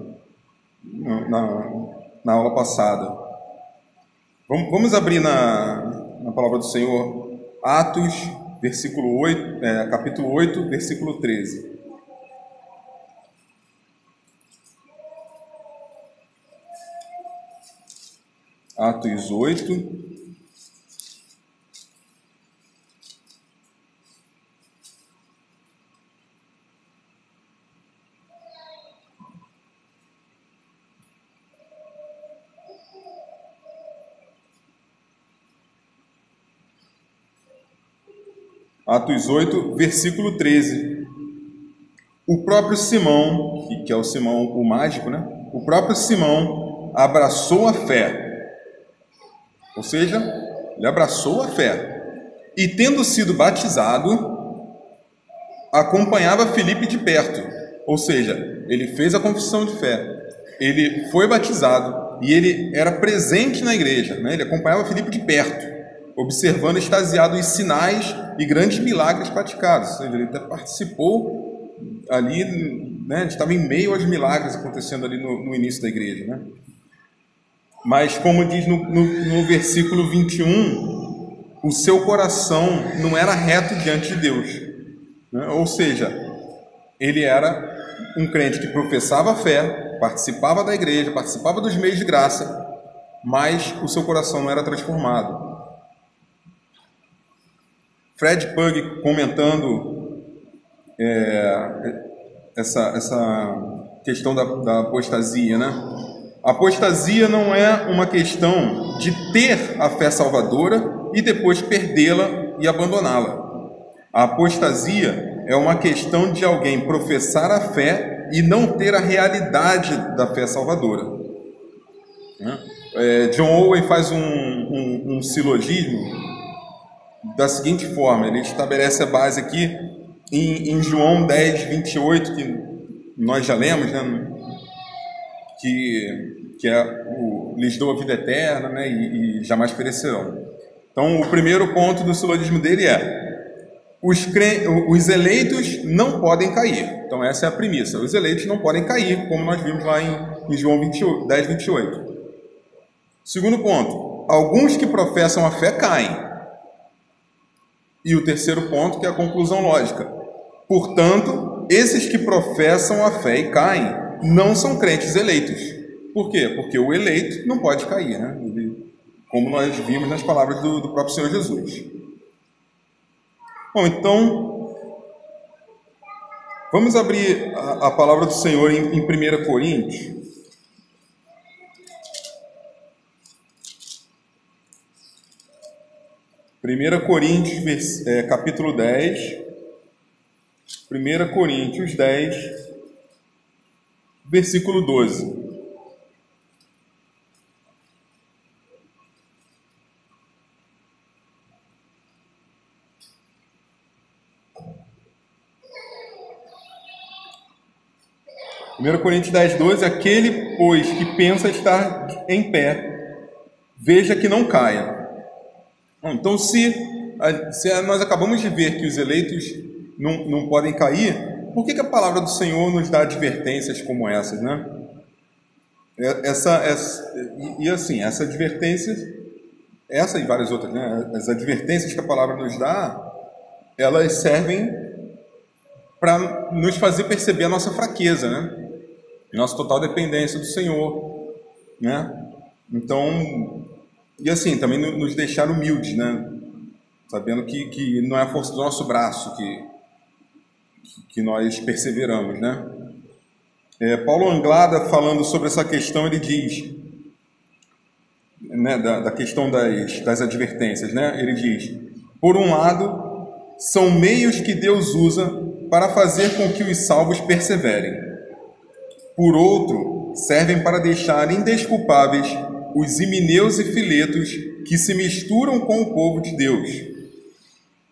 aula passada. Vamos abrir na palavra do Senhor, Atos capítulo 8, versículo 13. Atos 8. Atos 8, versículo 13. O próprio Simão, que é o Simão o mágico, né? O próprio Simão abraçou a fé. Ou seja, ele abraçou a fé. E tendo sido batizado, acompanhava Filipe de perto. Ou seja, ele fez a confissão de fé. Ele foi batizado e ele era presente na igreja, né? Ele acompanhava Filipe de perto, observando extasiado os sinais e grandes milagres praticados. Ou seja, ele até participou ali, né? Estava em meio aos milagres acontecendo ali no início da igreja, né? Mas, como diz no versículo 21, o seu coração não era reto diante de Deus, né? Ou seja, ele era um crente que professava a fé, participava da igreja, participava dos meios de graça, mas o seu coração não era transformado. Fred Pugh, comentando essa questão da apostasia, né? A apostasia não é uma questão de ter a fé salvadora e depois perdê-la e abandoná-la. A apostasia é uma questão de alguém professar a fé e não ter a realidade da fé salvadora. John Owen faz um silogismo da seguinte forma: ele estabelece a base aqui em João 10, 28, que nós já lemos, né? Que lhes dou a vida eterna, né? E jamais perecerão. Então, o primeiro ponto do silogismo dele é: os eleitos não podem cair. Então, essa é a premissa: os eleitos não podem cair, como nós vimos lá em João 10, 28. Segundo ponto: alguns que professam a fé caem. E o terceiro ponto, que é a conclusão lógica: portanto, esses que professam a fé e caem não são crentes eleitos. Por quê? Porque o eleito não pode cair, né? Como nós vimos nas palavras do próprio Senhor Jesus. Bom, então, vamos abrir a palavra do Senhor em 1 Coríntios. 1 Coríntios, capítulo 10. 1 Coríntios 10, versículo 12. Coríntios 10, 12: aquele, pois, que pensa estar em pé, veja que não caia. Então, se nós acabamos de ver que os eleitos não podem cair, por que a palavra do Senhor nos dá advertências como essas, né? Essa advertência, essa e várias outras, né? As advertências que a palavra nos dá, elas servem para nos fazer perceber a nossa fraqueza, né? Nossa total dependência do Senhor, né? Então, e assim, também nos deixar humildes, né? Sabendo que não é a força do nosso braço que nós perseveramos, né? Paulo Anglada, falando sobre essa questão, ele diz, né, da questão das advertências, né? Ele diz: por um lado, são meios que Deus usa para fazer com que os salvos perseverem. Por outro, servem para deixar indesculpáveis os himeneus e filetos que se misturam com o povo de Deus.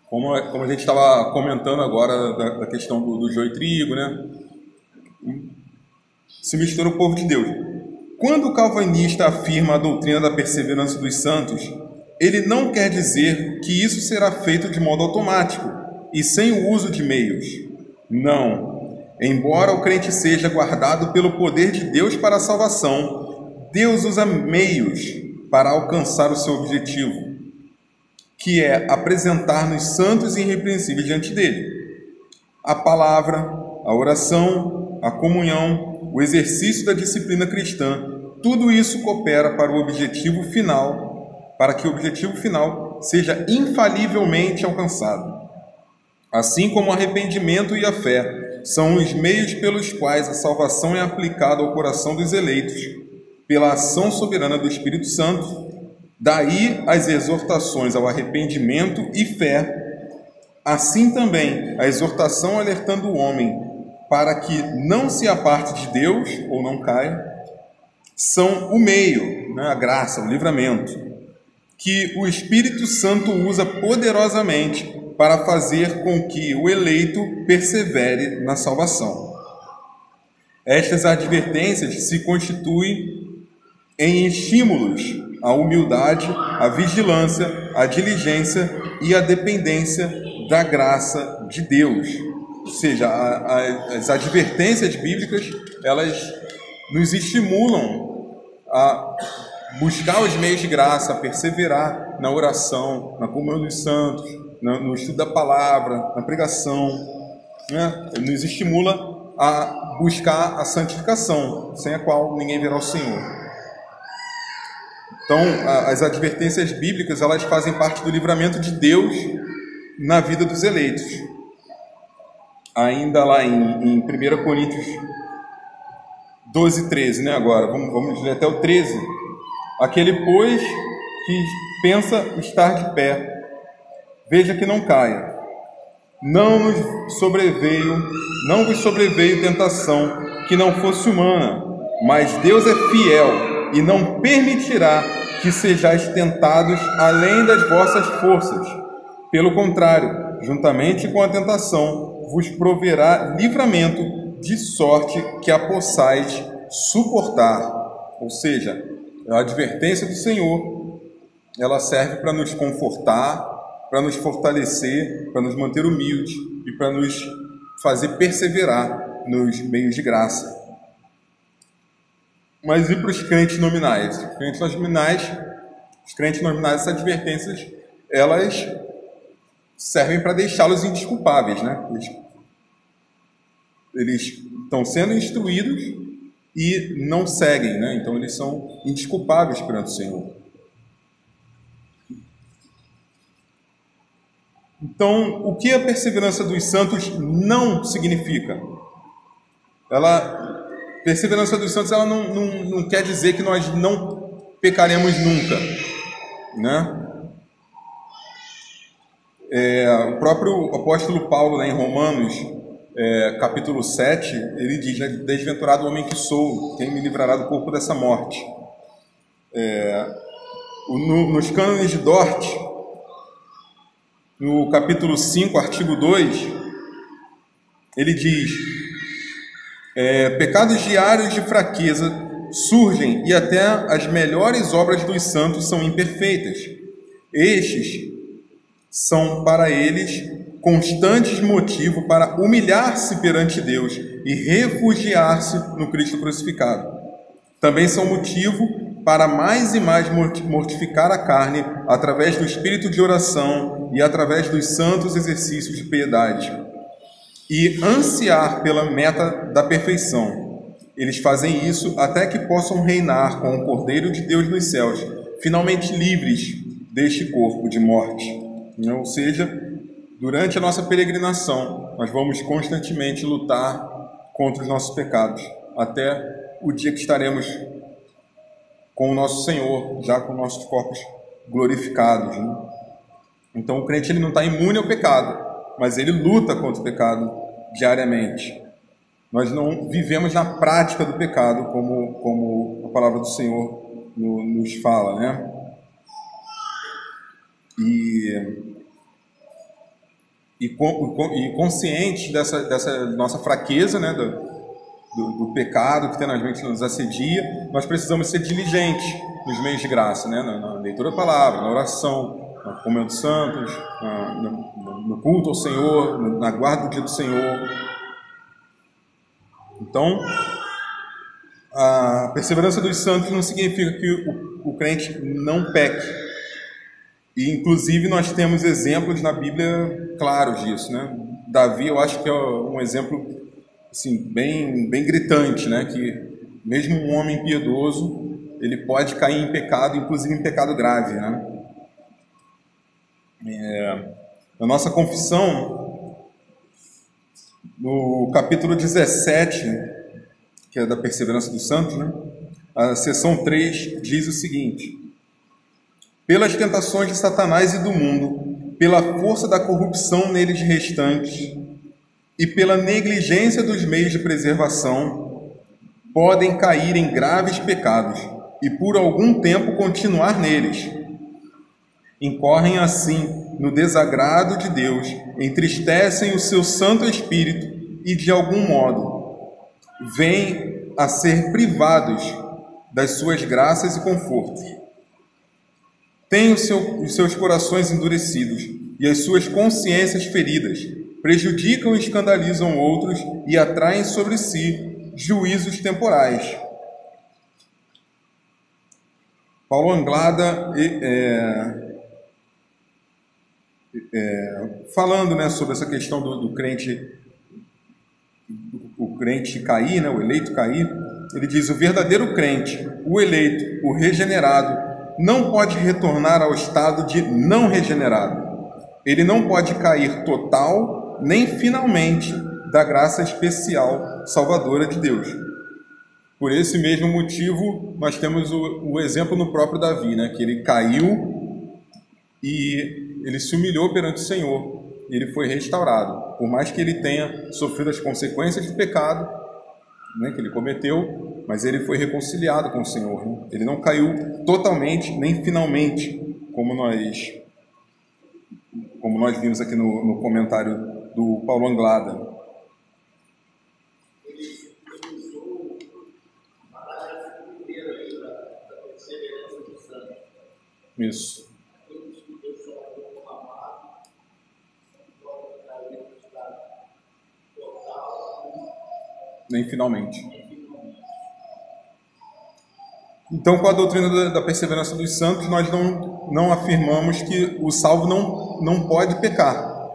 Como a gente estava comentando agora da questão do joio e trigo, né? Se mistura o povo de Deus. Quando o calvinista afirma a doutrina da perseverança dos santos, ele não quer dizer que isso será feito de modo automático e sem o uso de meios. Não. Embora o crente seja guardado pelo poder de Deus para a salvação, Deus usa meios para alcançar o seu objetivo. que é apresentar-nos santos e irrepreensíveis diante dele. A palavra, a oração, a comunhão, o exercício da disciplina cristã, tudo isso coopera para o objetivo final, para que o objetivo final seja infalivelmente alcançado. Assim como o arrependimento e a fé são os meios pelos quais a salvação é aplicada ao coração dos eleitos, pela ação soberana do Espírito Santo, daí as exortações ao arrependimento e fé, assim também a exortação alertando o homem para que não se aparte de Deus ou não caia, são o meio, a graça, o livramento, que o Espírito Santo usa poderosamente para fazer com que o eleito persevere na salvação. Estas advertências se constituem em estímulos à humildade, à vigilância, à diligência e à dependência da graça de Deus. Ou seja, as advertências bíblicas, elas nos estimulam a buscar os meios de graça, a perseverar na oração, na comunhão dos santos, no estudo da palavra, na pregação, nos estimula a buscar a santificação, sem a qual ninguém verá o Senhor. Então, as advertências bíblicas, elas fazem parte do livramento de Deus na vida dos eleitos. Ainda lá em 1 Coríntios 12, 13, agora, vamos ler até o 13. Aquele, pois, que pensa estar de pé, veja que não caia. Não vos sobreveio tentação que não fosse humana, mas Deus é fiel e não permitirá que sejais tentados além das vossas forças. Pelo contrário, juntamente com a tentação, vos proverá livramento, de sorte que a possais suportar. Ou seja, a advertência do Senhor, ela serve para nos confortar, para nos fortalecer, para nos manter humildes e para nos fazer perseverar nos meios de graça. Mas e para os crentes nominais? Os crentes nominais, essas advertências, elas servem para deixá-los indesculpáveis, Eles estão sendo instruídos e não seguem, Então eles são indesculpáveis perante o Senhor. Então, o que a perseverança dos santos não significa? Perseverança dos santos, ela não quer dizer que nós não pecaremos nunca, O próprio apóstolo Paulo, em Romanos, capítulo 7, ele diz, desventurado homem que sou, quem me livrará do corpo dessa morte? Nos cânones de Dort, no capítulo 5, artigo 2, ele diz: pecados diários de fraqueza surgem e até as melhores obras dos santos são imperfeitas. Estes são para eles constantes motivos para humilhar-se perante Deus e refugiar-se no Cristo crucificado. Também são motivo para mais e mais mortificar a carne através do espírito de oração e através dos santos exercícios de piedade e ansiar pela meta da perfeição. Eles fazem isso até que possam reinar com o Cordeiro de Deus nos céus, finalmente livres deste corpo de morte. Ou seja, durante a nossa peregrinação, nós vamos constantemente lutar contra os nossos pecados, até o dia que estaremos com o nosso Senhor, já com nossos corpos glorificados. Então, o crente, ele não está imune ao pecado, mas ele luta contra o pecado diariamente. Nós não vivemos na prática do pecado, como a palavra do Senhor nos fala, E consciente dessa nossa fraqueza, do pecado que tenazmente nos assedia, nós precisamos ser diligentes nos meios de graça, na leitura da palavra, na oração, na comunhão dos santos, no culto ao Senhor, na guarda do dia do Senhor. Então, a perseverança dos santos não significa que o crente não peque, E, inclusive, nós temos exemplos na Bíblia claros disso, né? Davi, eu acho que é um exemplo assim, bem gritante, né? Que mesmo um homem piedoso, ele pode cair em pecado, inclusive em pecado grave, né? Na nossa confissão, no capítulo 17, que é da Perseverança dos Santos, né? A seção 3 diz o seguinte: pelas tentações de Satanás e do mundo, pela força da corrupção neles restantes e pela negligência dos meios de preservação, podem cair em graves pecados e por algum tempo continuar neles. Incorrem assim no desagrado de Deus, entristecem o seu Santo Espírito e, de algum modo, vêm a ser privados das suas graças e confortos. Têm os seus corações endurecidos e as suas consciências feridas, prejudicam e escandalizam outros e atraem sobre si juízos temporais. Paulo Anglada, falando, né, sobre essa questão do crente, o crente cair, né, o eleito cair, ele diz: o verdadeiro crente, o eleito, o regenerado, não pode retornar ao estado de não regenerado. Ele não pode cair total, nem finalmente, da graça especial salvadora de Deus. Por esse mesmo motivo, nós temos o exemplo no próprio Davi, né, que ele caiu e ele se humilhou perante o Senhor, e ele foi restaurado. Por mais que ele tenha sofrido as consequências do pecado, né, que ele cometeu, mas ele foi reconciliado com o Senhor, né? Ele não caiu totalmente, nem finalmente, como nós vimos aqui no comentário do Paulo Anglada. Ele usou uma parágrafo inteira da perseverança do santo. Isso. Nem finalmente. Então, com a doutrina da perseverança dos santos, nós não afirmamos que o salvo não pode pecar,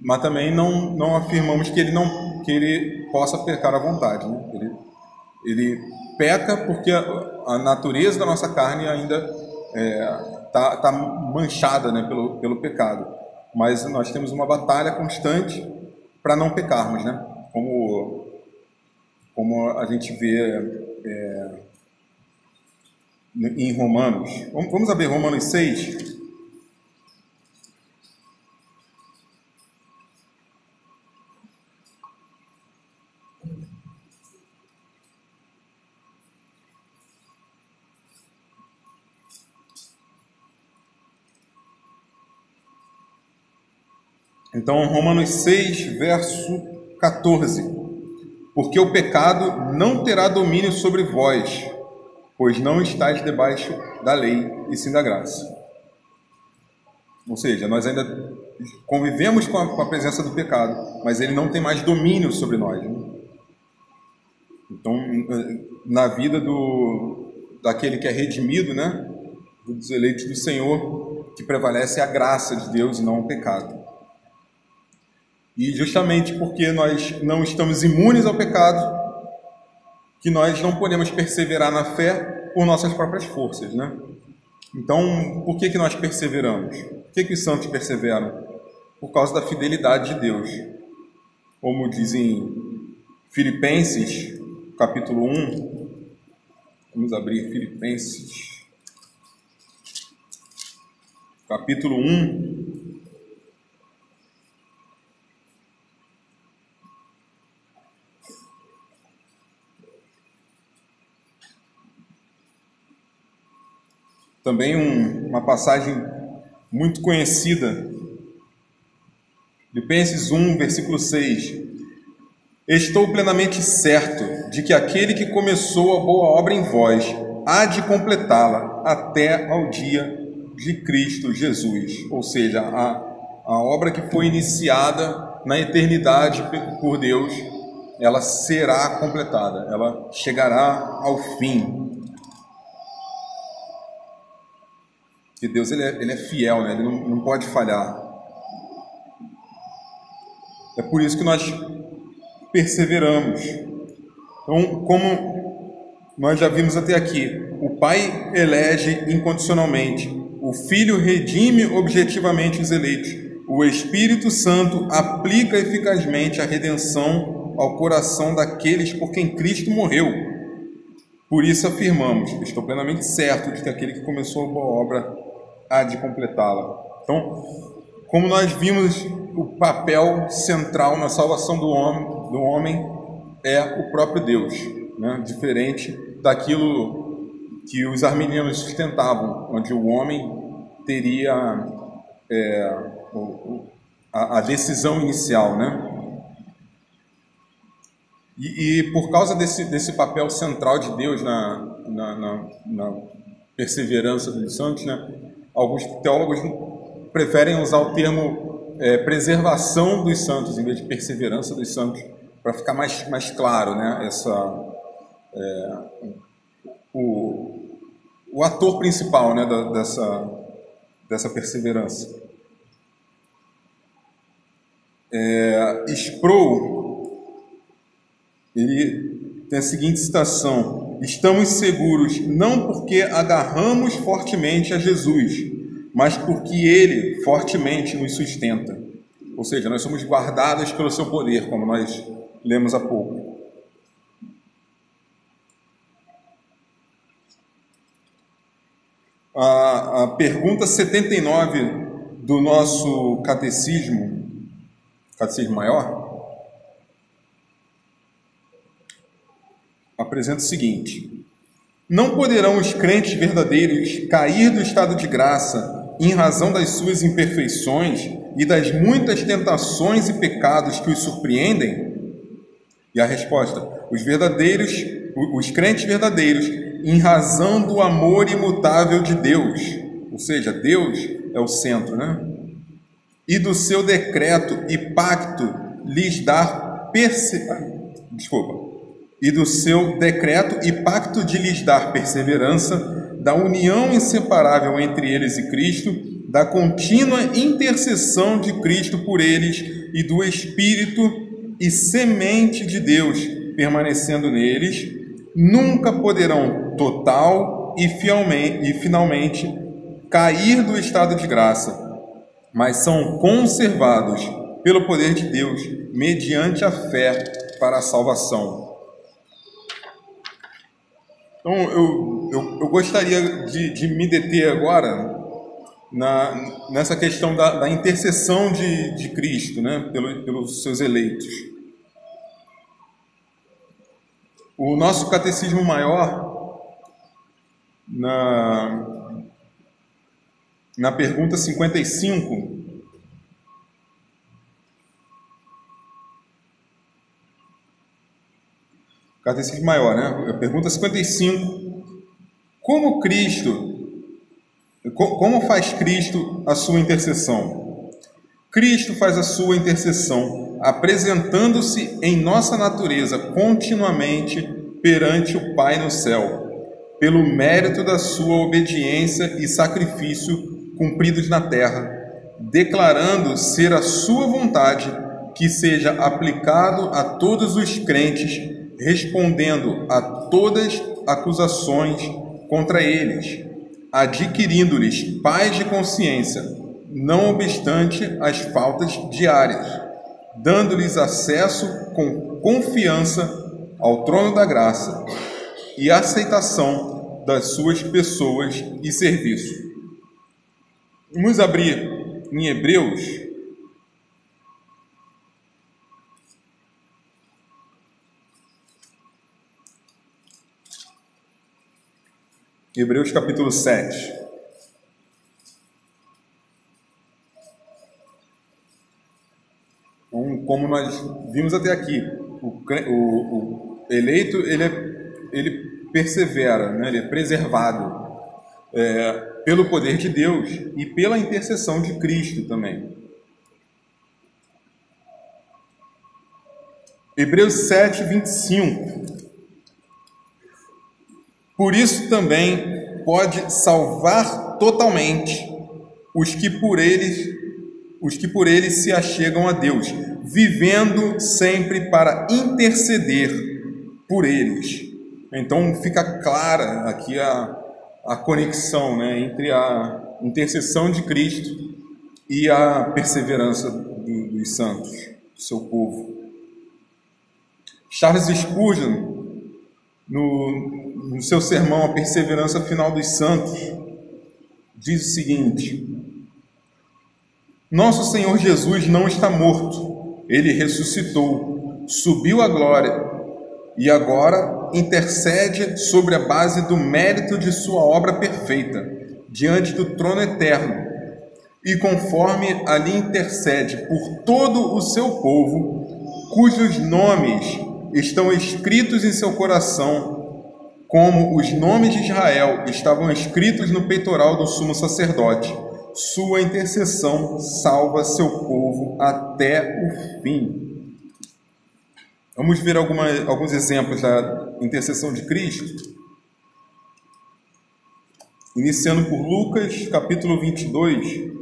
mas também não afirmamos que ele possa pecar à vontade, né? Ele peca porque a natureza da nossa carne ainda tá manchada, né, pelo pecado, mas nós temos uma batalha constante para não pecarmos, né? Como a gente vê em Romanos. Vamos abrir Romanos 6. Então, Romanos 6, verso 14. Porque o pecado não terá domínio sobre vós, pois não estáis debaixo da lei, e sim da graça. Ou seja, nós ainda convivemos com a presença do pecado, mas ele não tem mais domínio sobre nós, né? Então, na vida daquele que é redimido, né, dos eleitos do Senhor, que prevalece a graça de Deus e não o pecado. E justamente porque nós não estamos imunes ao pecado, que nós não podemos perseverar na fé por nossas próprias forças, né? Então, por que nós perseveramos? Por que os santos perseveram? Por causa da fidelidade de Deus. Como diz em Filipenses, capítulo 1. Vamos abrir Filipenses, capítulo 1. Também uma passagem muito conhecida, Filipenses 1, versículo 6. Estou plenamente certo de que aquele que começou a boa obra em vós há de completá-la até ao dia de Cristo Jesus. Ou seja, a obra que foi iniciada na eternidade por Deus, ela será completada, ela chegará ao fim. que Deus ele é fiel, né? Ele não pode falhar. É por isso que nós perseveramos. Então, como nós já vimos até aqui, o Pai elege incondicionalmente, o Filho redime objetivamente os eleitos, o Espírito Santo aplica eficazmente a redenção ao coração daqueles por quem Cristo morreu. Por isso afirmamos, estou plenamente certo de que aquele que começou a boa obra há de completá-la. Então, como nós vimos, o papel central na salvação do homem é o próprio Deus, né? Diferente daquilo que os arminianos sustentavam, onde o homem teria a decisão inicial, né? E por causa desse papel central de Deus na perseverança dos santos, né? Alguns teólogos preferem usar o termo preservação dos santos em vez de perseverança dos santos, para ficar mais claro, né? O ator principal, né? dessa perseverança. Sproul, ele tem a seguinte citação: estamos seguros não porque agarramos fortemente a Jesus, mas porque Ele fortemente nos sustenta. Ou seja, nós somos guardados pelo seu poder, como nós lemos há pouco. A pergunta 79 do nosso catecismo maior, apresenta o seguinte: não poderão os crentes verdadeiros cair do estado de graça em razão das suas imperfeições e das muitas tentações e pecados que os surpreendem? E a resposta: os crentes verdadeiros, em razão do amor imutável de Deus, ou seja, Deus é o centro, né? E do seu decreto e pacto lhes dar e do seu decreto e pacto de lhes dar perseverança, da união inseparável entre eles e Cristo, da contínua intercessão de Cristo por eles e do Espírito e semente de Deus permanecendo neles, nunca poderão total e finalmente cair do estado de graça, mas são conservados pelo poder de Deus mediante a fé para a salvação. Então, eu gostaria de me deter agora nessa questão da intercessão de Cristo, né, pelos seus eleitos. O nosso catecismo maior, na pergunta 55, catecismo maior, né? Pergunta 55: como faz Cristo a sua intercessão? Cristo faz a sua intercessão apresentando-se em nossa natureza continuamente perante o Pai no céu, pelo mérito da sua obediência e sacrifício cumpridos na terra, declarando ser a sua vontade que seja aplicado a todos os crentes, respondendo a todas acusações contra eles, adquirindo-lhes paz de consciência, não obstante as faltas diárias, dando-lhes acesso com confiança ao trono da graça e aceitação das suas pessoas e serviço. Vamos abrir em Hebreus. Hebreus capítulo 7. Então, como nós vimos até aqui, o eleito ele persevera, né? Ele é preservado pelo poder de Deus e pela intercessão de Cristo também. Hebreus 7, 25. Por isso também pode salvar totalmente os que por eles se achegam a Deus, vivendo sempre para interceder por eles. Então fica clara aqui a conexão, né, entre a intercessão de Cristo e a perseverança dos santos, do seu povo. Charles Spurgeon, no seu sermão A Perseverança Final dos Santos, diz o seguinte: nosso Senhor Jesus não está morto, Ele ressuscitou, subiu à glória e agora intercede sobre a base do mérito de sua obra perfeita, diante do trono eterno, e conforme ali intercede por todo o seu povo, cujos nomes estão escritos em seu coração, como os nomes de Israel estavam escritos no peitoral do sumo sacerdote. Sua intercessão salva seu povo até o fim. Vamos ver alguns exemplos da intercessão de Cristo. Iniciando por Lucas, capítulo 22.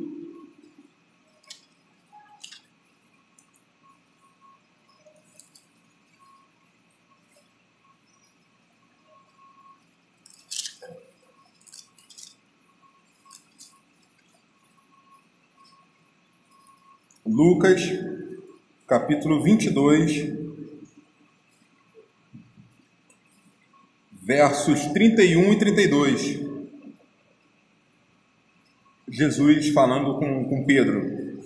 Lucas, capítulo 22, versos 31 e 32. Jesus falando com Pedro: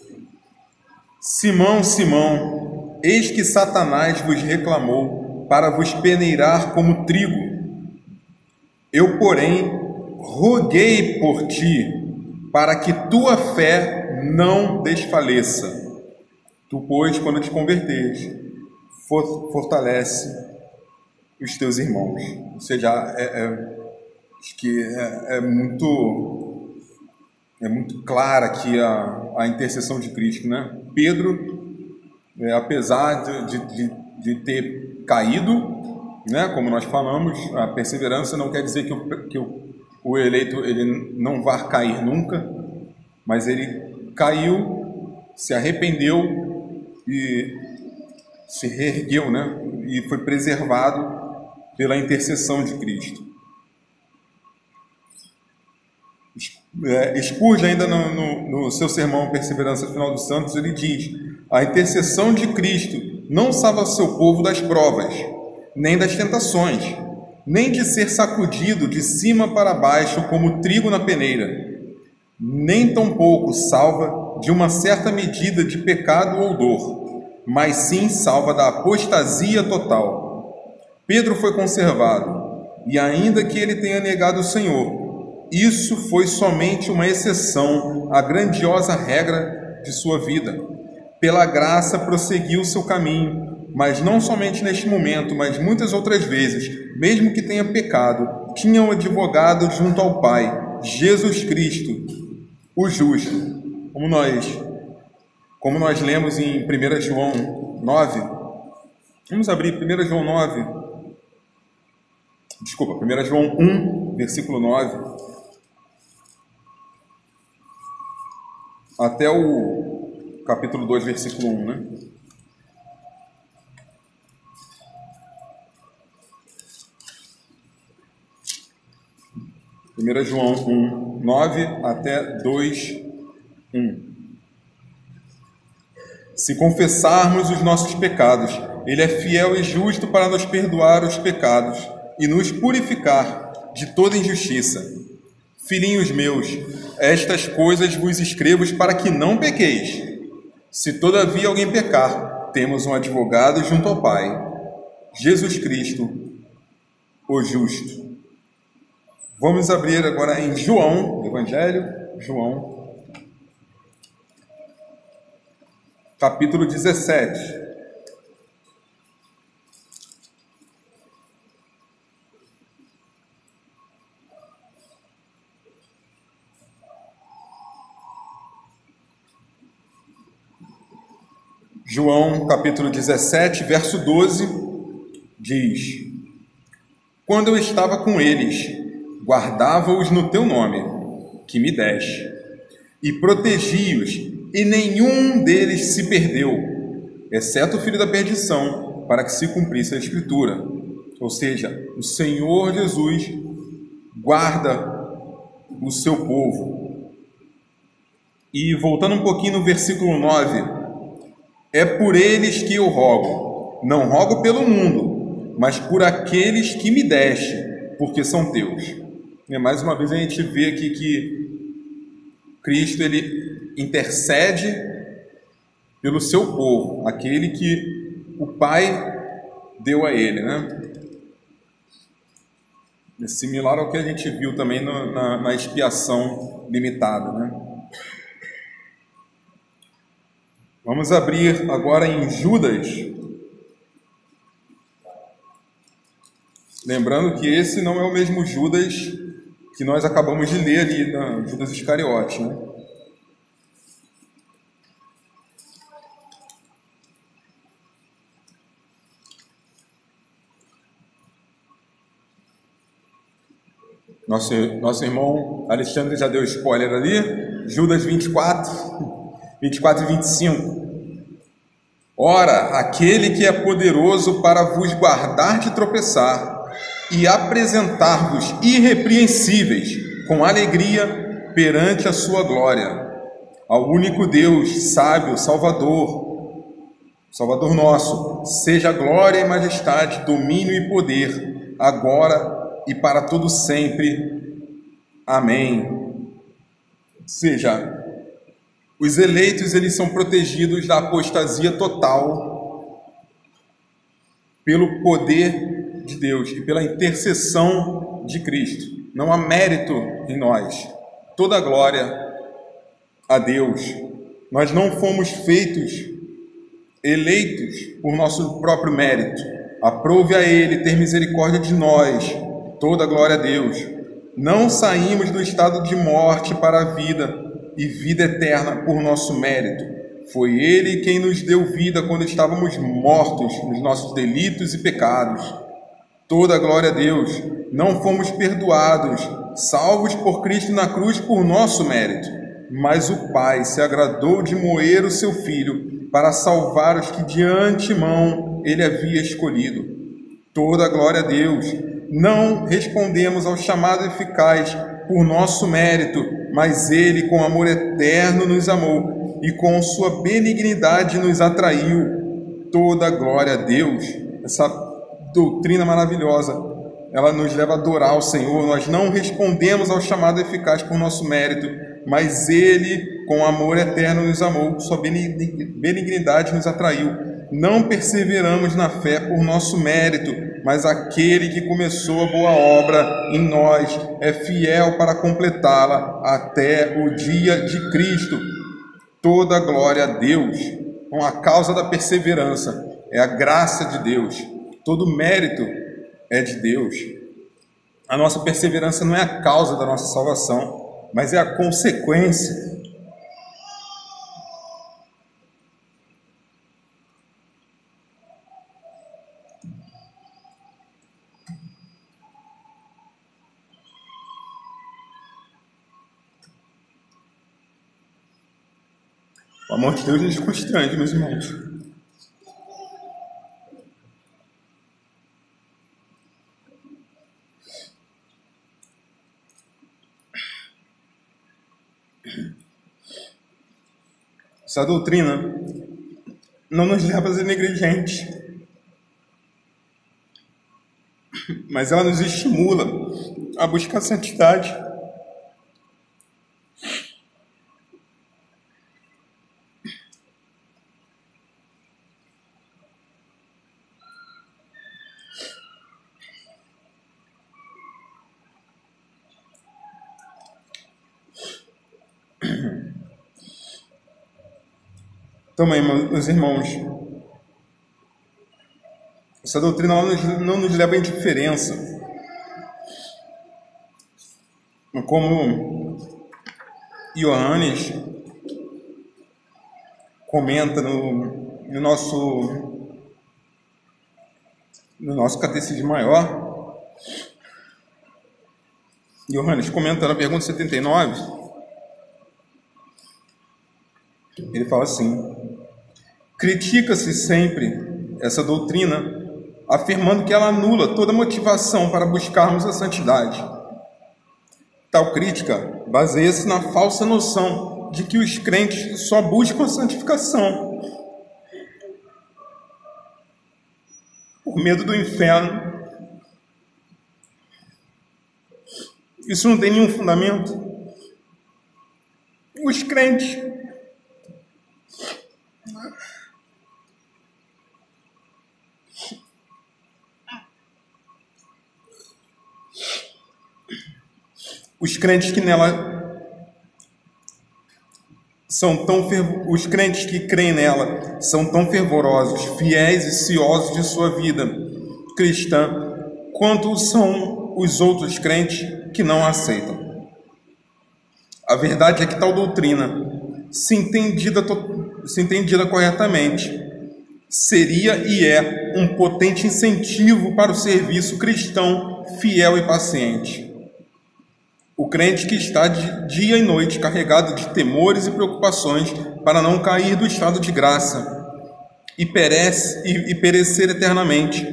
Simão, Simão, eis que Satanás vos reclamou para vos peneirar como trigo. Eu, porém, roguei por ti, para que tua fé não desfaleça. Tu, pois, quando te converteres, fortalece os teus irmãos. Ou seja, acho que é muito clara aqui a intercessão de Cristo, né? Pedro, apesar de ter caído, né, como nós falamos, a perseverança não quer dizer que o eleito ele não vai cair nunca, mas ele caiu, se arrependeu e se reergueu, né? E foi preservado pela intercessão de Cristo. Spurgeon, ainda no seu sermão Perseverança Final dos Santos, ele diz: a intercessão de Cristo não salva seu povo das provas, nem das tentações, nem de ser sacudido de cima para baixo como trigo na peneira, nem tampouco salva de uma certa medida de pecado ou dor, mas sim salva da apostasia total. Pedro foi conservado, e ainda que ele tenha negado o Senhor, isso foi somente uma exceção à grandiosa regra de sua vida. Pela graça prosseguiu seu caminho, mas não somente neste momento, mas muitas outras vezes, mesmo que tenha pecado, tinha um advogado junto ao Pai, Jesus Cristo, o justo. Como nós lemos em 1 João 9, vamos abrir 1 João 9, desculpa, 1 João 1, versículo 9, até o capítulo 2, versículo 1, né? João 1, 9 até 2, 1. Se confessarmos os nossos pecados, Ele é fiel e justo para nos perdoar os pecados e nos purificar de toda injustiça. Filhinhos meus, estas coisas vos escrevo para que não pequeis. Se todavia alguém pecar, temos um advogado junto ao Pai, Jesus Cristo, o justo. Vamos abrir agora em João, Evangelho, João, capítulo 17. João, capítulo 17, verso 12, diz: Quando eu estava com eles, guardava-os no teu nome, que me deste, e protegi-os, e nenhum deles se perdeu, exceto o filho da perdição, para que se cumprisse a Escritura. Ou seja, o Senhor Jesus guarda o seu povo. E voltando um pouquinho no versículo 9, é por eles que eu rogo, não rogo pelo mundo, mas por aqueles que me deste, porque são teus. E mais uma vez a gente vê aqui que Cristo ele intercede pelo seu povo, aquele que o Pai deu a ele, né? É similar ao que a gente viu também na expiação limitada, né? Vamos abrir agora em Judas. Lembrando que esse não é o mesmo Judas que nós acabamos de ler ali, na Judas Iscariote, né? Nosso irmão Alexandre já deu spoiler ali, Judas 24 e 25. Ora, aquele que é poderoso para vos guardar de tropeçar e apresentar-vos irrepreensíveis com alegria perante a sua glória, ao único Deus, sábio, Salvador nosso, seja glória e majestade, domínio e poder, agora e para todo sempre. Amém. Ou seja, os eleitos eles são protegidos da apostasia total pelo poder de Deus e pela intercessão de Cristo. Não há mérito em nós. Toda a glória a Deus. Nós não fomos eleitos por nosso próprio mérito. Aprove a Ele ter misericórdia de nós. Toda a glória a Deus. Não saímos do estado de morte para a vida e vida eterna por nosso mérito. Foi Ele quem nos deu vida quando estávamos mortos nos nossos delitos e pecados. Toda a glória a Deus. Não fomos perdoados, salvos por Cristo na cruz por nosso mérito, mas o Pai se agradou de moer o seu Filho para salvar os que de antemão Ele havia escolhido. Toda a glória a Deus. Não respondemos ao chamado eficaz por nosso mérito, mas Ele com amor eterno nos amou e com sua benignidade nos atraiu. Toda a glória a Deus. Essa doutrina maravilhosa, ela nos leva a adorar o Senhor. Nós não respondemos ao chamado eficaz por nosso mérito, mas Ele com amor eterno nos amou, sua benignidade nos atraiu. Não perseveramos na fé por nosso mérito, mas aquele que começou a boa obra em nós é fiel para completá-la até o dia de Cristo. Toda a glória a Deus. Com a causa da perseverança é a graça de Deus. Todo mérito é de Deus. A nossa perseverança não é a causa da nossa salvação, mas é a consequência. O amor de Deus nos constrange, meus irmãos. Essa doutrina não nos leva a ser negligentes, mas ela nos estimula a buscar santidade. Também, meus irmãos, essa doutrina não nos leva à indiferença. Como Ioannes comenta no nosso catecismo maior, Ioannes comenta na pergunta 79, Ele fala assim: critica-se sempre essa doutrina, afirmando que ela anula toda motivação para buscarmos a santidade. Tal crítica baseia-se na falsa noção de que os crentes só buscam a santificação por medo do inferno. Isso não tem nenhum fundamento. Os crentes que nela são tão os crentes que creem nela são tão fervorosos, fiéis e ciosos de sua vida cristã, quanto são os outros crentes que não a aceitam. A verdade é que tal doutrina, se entendida corretamente, seria e é um potente incentivo para o serviço cristão fiel e paciente. O crente que está dia e noite carregado de temores e preocupações para não cair do estado de graça e perecer eternamente,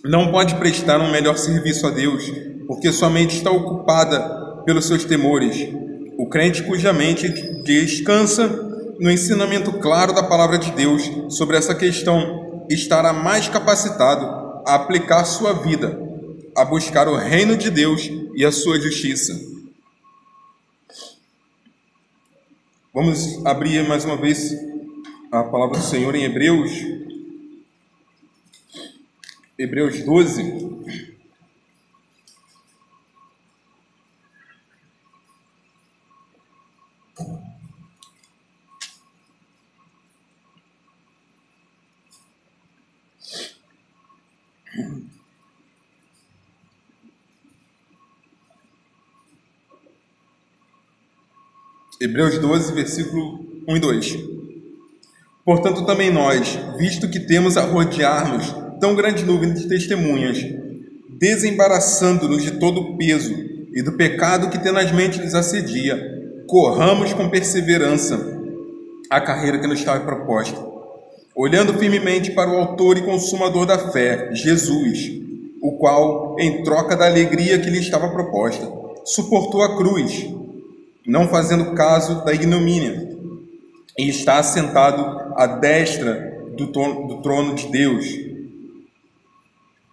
não pode prestar um melhor serviço a Deus, porque sua mente está ocupada pelos seus temores. O crente cuja mente descansa no ensinamento claro da palavra de Deus sobre essa questão estará mais capacitado a aplicar sua vida, a buscar o reino de Deus e a sua justiça. Vamos abrir mais uma vez a palavra do Senhor em Hebreus 12. Hebreus 12, versículo 1 e 2. Portanto, também nós, visto que temos a rodear-nos tão grande nuvem de testemunhas, desembaraçando-nos de todo o peso e do pecado que tenazmente nos assedia, corramos com perseverança a carreira que nos está proposta, olhando firmemente para o autor e consumador da fé, Jesus, o qual, em troca da alegria que lhe estava proposta, suportou a cruz, não fazendo caso da ignomínia, e está assentado à destra do trono de Deus.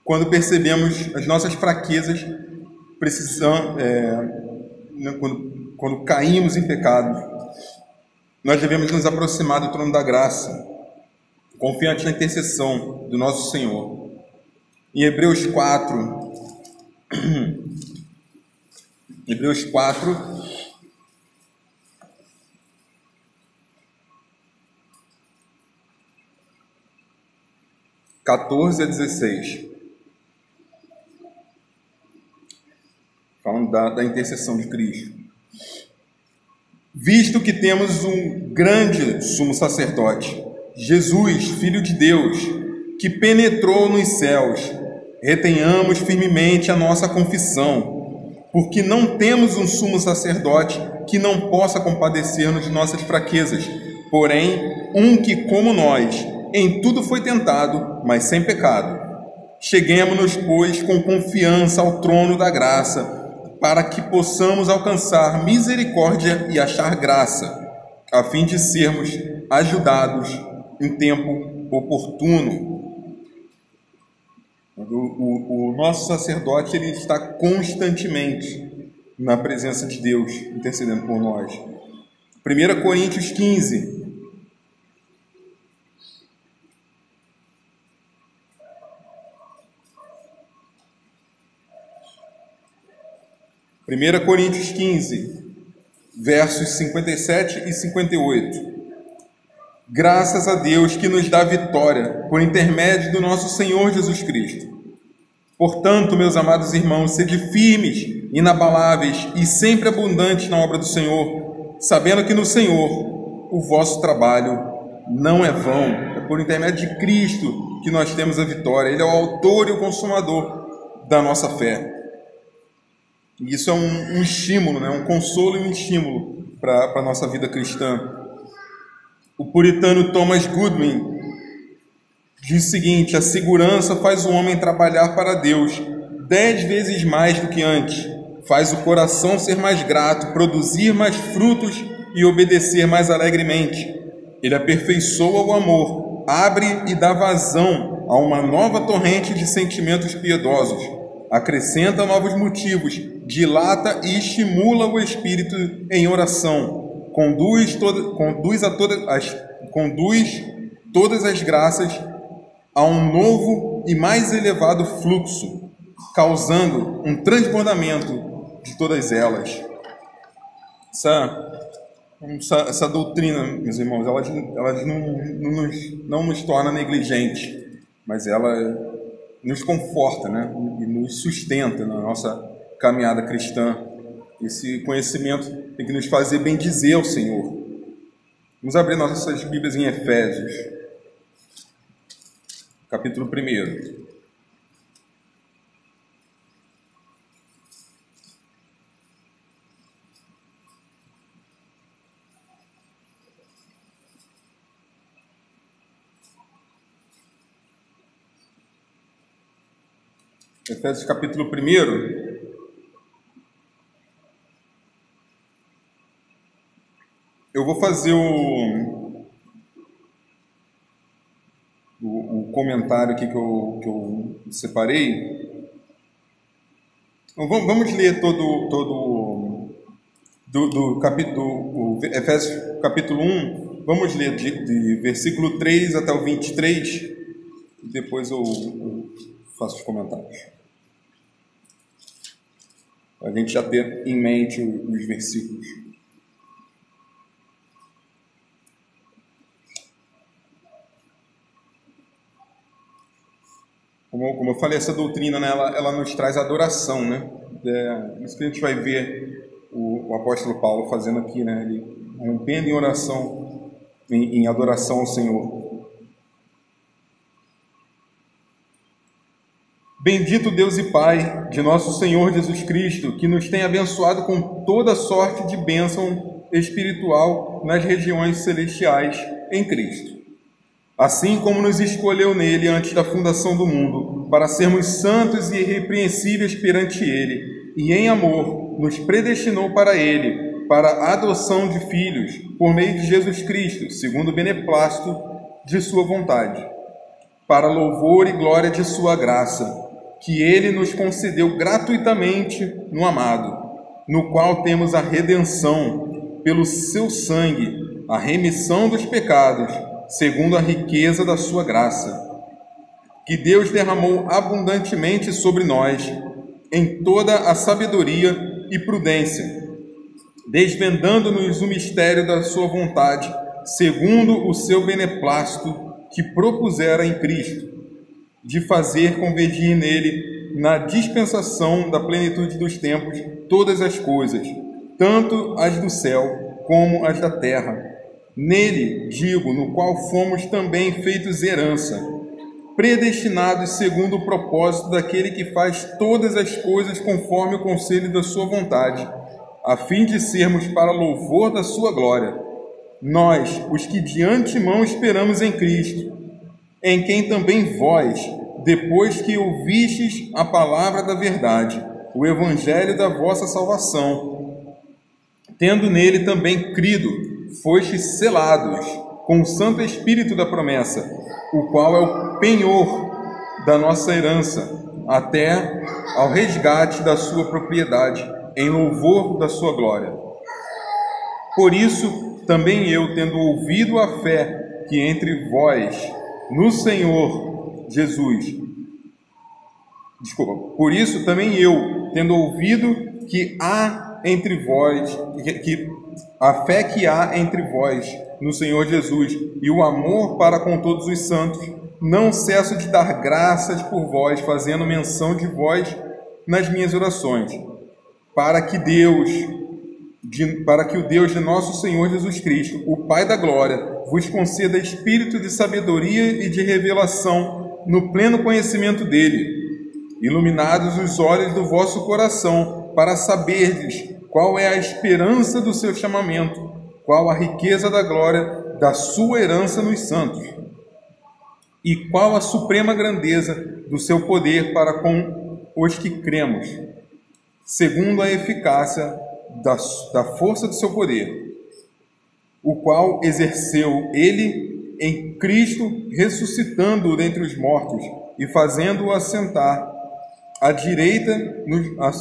Quando percebemos as nossas fraquezas, quando caímos em pecado, nós devemos nos aproximar do trono da graça, confiante na intercessão do nosso Senhor. Em Hebreus 4, 14 a 16, falando da intercessão de Cristo. Visto que temos um grande sumo sacerdote, Jesus, Filho de Deus, que penetrou nos céus, retenhamos firmemente a nossa confissão, porque não temos um sumo sacerdote que não possa compadecer-nos de nossas fraquezas, porém, um que, como nós, em tudo foi tentado, mas sem pecado. Cheguemo-nos, pois, com confiança ao trono da graça, para que possamos alcançar misericórdia e achar graça, a fim de sermos ajudados em tempo oportuno. O nosso sacerdote, ele está constantemente na presença de Deus, intercedendo por nós. 1 Coríntios 15. Primeira Coríntios 15, versos 57 e 58. Graças a Deus que nos dá vitória por intermédio do nosso Senhor Jesus Cristo. Portanto, meus amados irmãos, sede firmes, inabaláveis e sempre abundantes na obra do Senhor, sabendo que no Senhor o vosso trabalho não é vão. É por intermédio de Cristo que nós temos a vitória. Ele é o autor e o consumador da nossa fé. E isso é um estímulo, né? Um consolo e um estímulo para a nossa vida cristã. O puritano Thomas Goodwin diz o seguinte: a segurança faz o homem trabalhar para Deus 10 vezes mais do que antes, faz o coração ser mais grato, produzir mais frutos e obedecer mais alegremente. Ele aperfeiçoa o amor, abre e dá vazão a uma nova torrente de sentimentos piedosos, acrescenta novos motivos, dilata e estimula o espírito em oração, conduz todas as graças a um novo e mais elevado fluxo, causando um transbordamento de todas elas. Essa doutrina, meus irmãos, elas não nos torna negligentes, mas ela nos conforta, né? E nos sustenta na nossa caminhada cristã. Esse conhecimento tem que nos fazer bendizer ao Senhor. Vamos abrir nossas Bíblias em Efésios, capítulo 1. Efésios capítulo 1. Eu vou fazer o comentário aqui que eu separei. Então, vamos ler todo do capítulo, Efésios capítulo 1. Vamos ler de versículo 3 até o 23. E depois eu faço os comentários, para a gente já ter em mente os versículos. Como eu falei, essa doutrina, né, ela nos traz adoração, né? Isso que a gente vai ver o apóstolo Paulo fazendo aqui, né? Ele rompendo em oração, em adoração ao Senhor. Bendito Deus e Pai de nosso Senhor Jesus Cristo, que nos tem abençoado com toda sorte de bênção espiritual nas regiões celestiais em Cristo. Assim como nos escolheu nele antes da fundação do mundo, para sermos santos e irrepreensíveis perante ele, e em amor nos predestinou para ele, para a adoção de filhos, por meio de Jesus Cristo, segundo o beneplácito de sua vontade, para louvor e glória de sua graça, que ele nos concedeu gratuitamente no amado, no qual temos a redenção pelo seu sangue, a remissão dos pecados, segundo a riqueza da sua graça, que Deus derramou abundantemente sobre nós, em toda a sabedoria e prudência, desvendando-nos o mistério da sua vontade, segundo o seu beneplácito que propusera em Cristo, de fazer convergir nele, na dispensação da plenitude dos tempos, todas as coisas, tanto as do céu como as da terra. Nele, digo, no qual fomos também feitos herança, predestinados segundo o propósito daquele que faz todas as coisas conforme o conselho da sua vontade, a fim de sermos para louvor da sua glória. Nós, os que de antemão esperamos em Cristo, em quem também vós, depois que ouvistes a palavra da verdade, o evangelho da vossa salvação, tendo nele também crido, fostes selados com o Santo Espírito da promessa, o qual é o penhor da nossa herança, até ao resgate da sua propriedade, em louvor da sua glória. Por isso, também eu, tendo ouvido a fé que entre vós no Senhor Jesus, por isso também eu, tendo ouvido que há entre vós, que a fé que há entre vós no Senhor Jesus e o amor para com todos os santos, não cesso de dar graças por vós, fazendo menção de vós nas minhas orações, para que o Deus de nosso Senhor Jesus Cristo, o Pai da glória, vos conceda espírito de sabedoria e de revelação no pleno conhecimento dele, iluminados os olhos do vosso coração, para saberdes qual é a esperança do seu chamamento, qual a riqueza da glória da sua herança nos santos, e qual a suprema grandeza do seu poder para com os que cremos, segundo a eficácia da força do seu poder, o qual exerceu ele em Cristo, ressuscitando-o dentre os mortos e fazendo-o assentar à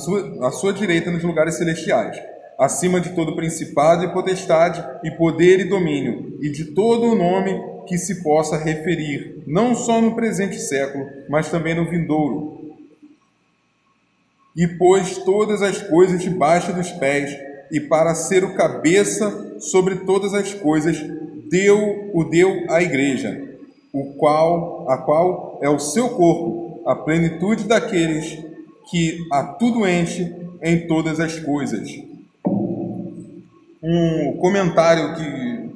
sua direita nos lugares celestiais, acima de todo principado e potestade, e poder e domínio, e de todo o nome que se possa referir, não só no presente século, mas também no vindouro. E pôs todas as coisas debaixo dos pés, e para ser o cabeça sobre todas as coisas, deu à igreja, a qual é o seu corpo, a plenitude daqueles que a tudo enche em todas as coisas. Um comentário que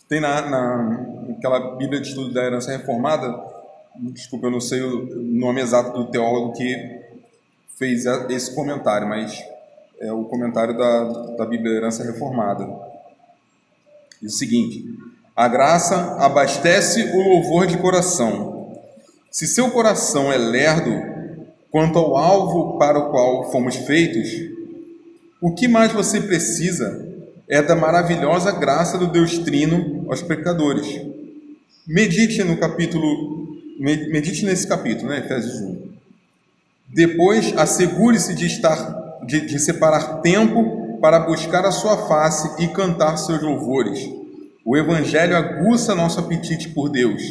tem naquela Bíblia de Estudo da Herança Reformada, desculpa, eu não sei o nome exato do teólogo que fez esse comentário, mas é o comentário da Bíblia da Herança Reformada. Diz o seguinte: a graça abastece o louvor de coração. Se seu coração é lerdo quanto ao alvo para o qual fomos feitos, o que mais você precisa é da maravilhosa graça do Deus Trino aos pecadores. Medite nesse capítulo, Efésios 1. Depois, assegure-se de separar tempo para buscar a sua face e cantar seus louvores. O Evangelho aguça nosso apetite por Deus.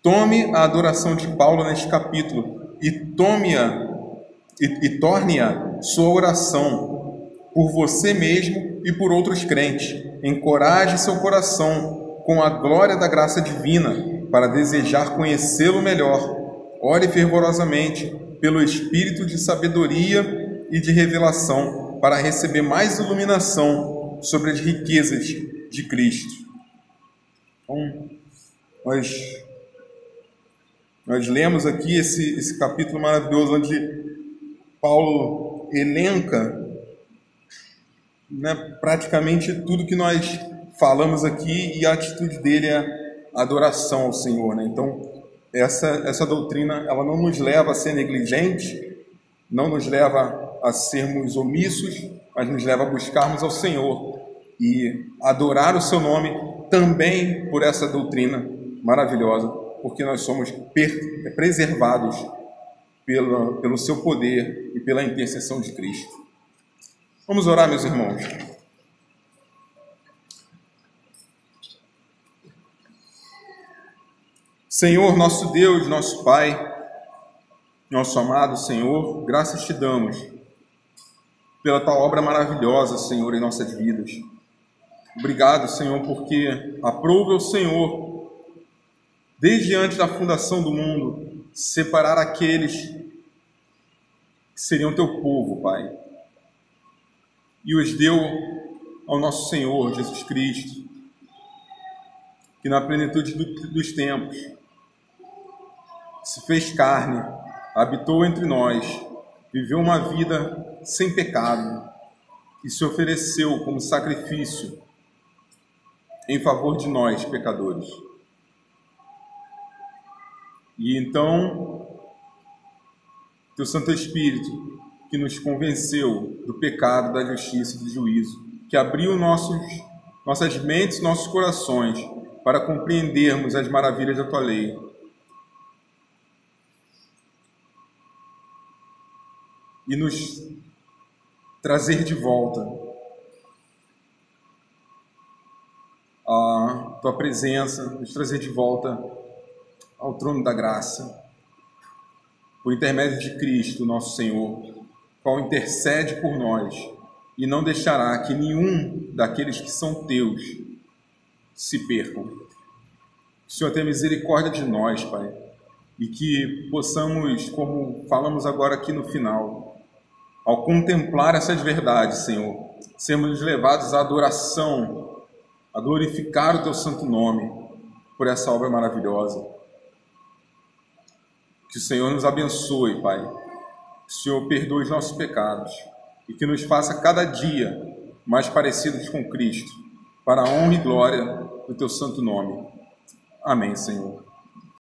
Tome a adoração de Paulo neste capítulo e torne-a sua oração por você mesmo e por outros crentes. Encoraje seu coração com a glória da graça divina para desejar conhecê-lo melhor. Ore fervorosamente pelo espírito de sabedoria e de revelação para receber mais iluminação sobre as riquezas de Cristo. Então, nós lemos aqui esse capítulo maravilhoso onde Paulo elenca, praticamente tudo que nós falamos aqui, e a atitude dele é adoração ao Senhor. Então, essa doutrina, ela não nos leva a ser negligente, não nos leva a sermos omissos, mas nos leva a buscarmos ao Senhor e adorar o seu nome também por essa doutrina maravilhosa, porque nós somos preservados pelo seu poder e pela intercessão de Cristo. Vamos orar, meus irmãos. Senhor, nosso Deus, nosso Pai, nosso amado Senhor, graças te damos pela tua obra maravilhosa, Senhor, em nossas vidas. Obrigado, Senhor, porque aprove o Senhor, desde antes da fundação do mundo, separar aqueles que seriam teu povo, Pai, e os deu ao nosso Senhor Jesus Cristo, que na plenitude dos tempos se fez carne, habitou entre nós, viveu uma vida sem pecado e se ofereceu como sacrifício em favor de nós, pecadores. E então, teu Santo Espírito, que nos convenceu do pecado, da justiça e do juízo, que abriu nossas mentes, nossos corações, para compreendermos as maravilhas da tua lei. E nos trazer de volta a tua presença, nos trazer de volta ao trono da graça, por intermédio de Cristo, nosso Senhor, qual intercede por nós e não deixará que nenhum daqueles que são teus se percam. O Senhor tenha misericórdia de nós, Pai, e que possamos, como falamos agora aqui no final, ao contemplar essas verdades, Senhor, sermos levados à adoração, a glorificar o teu santo nome por essa obra maravilhosa. Que o Senhor nos abençoe, Pai. Que o Senhor perdoe os nossos pecados e que nos faça cada dia mais parecidos com Cristo, para a honra e glória do teu santo nome. Amém, Senhor.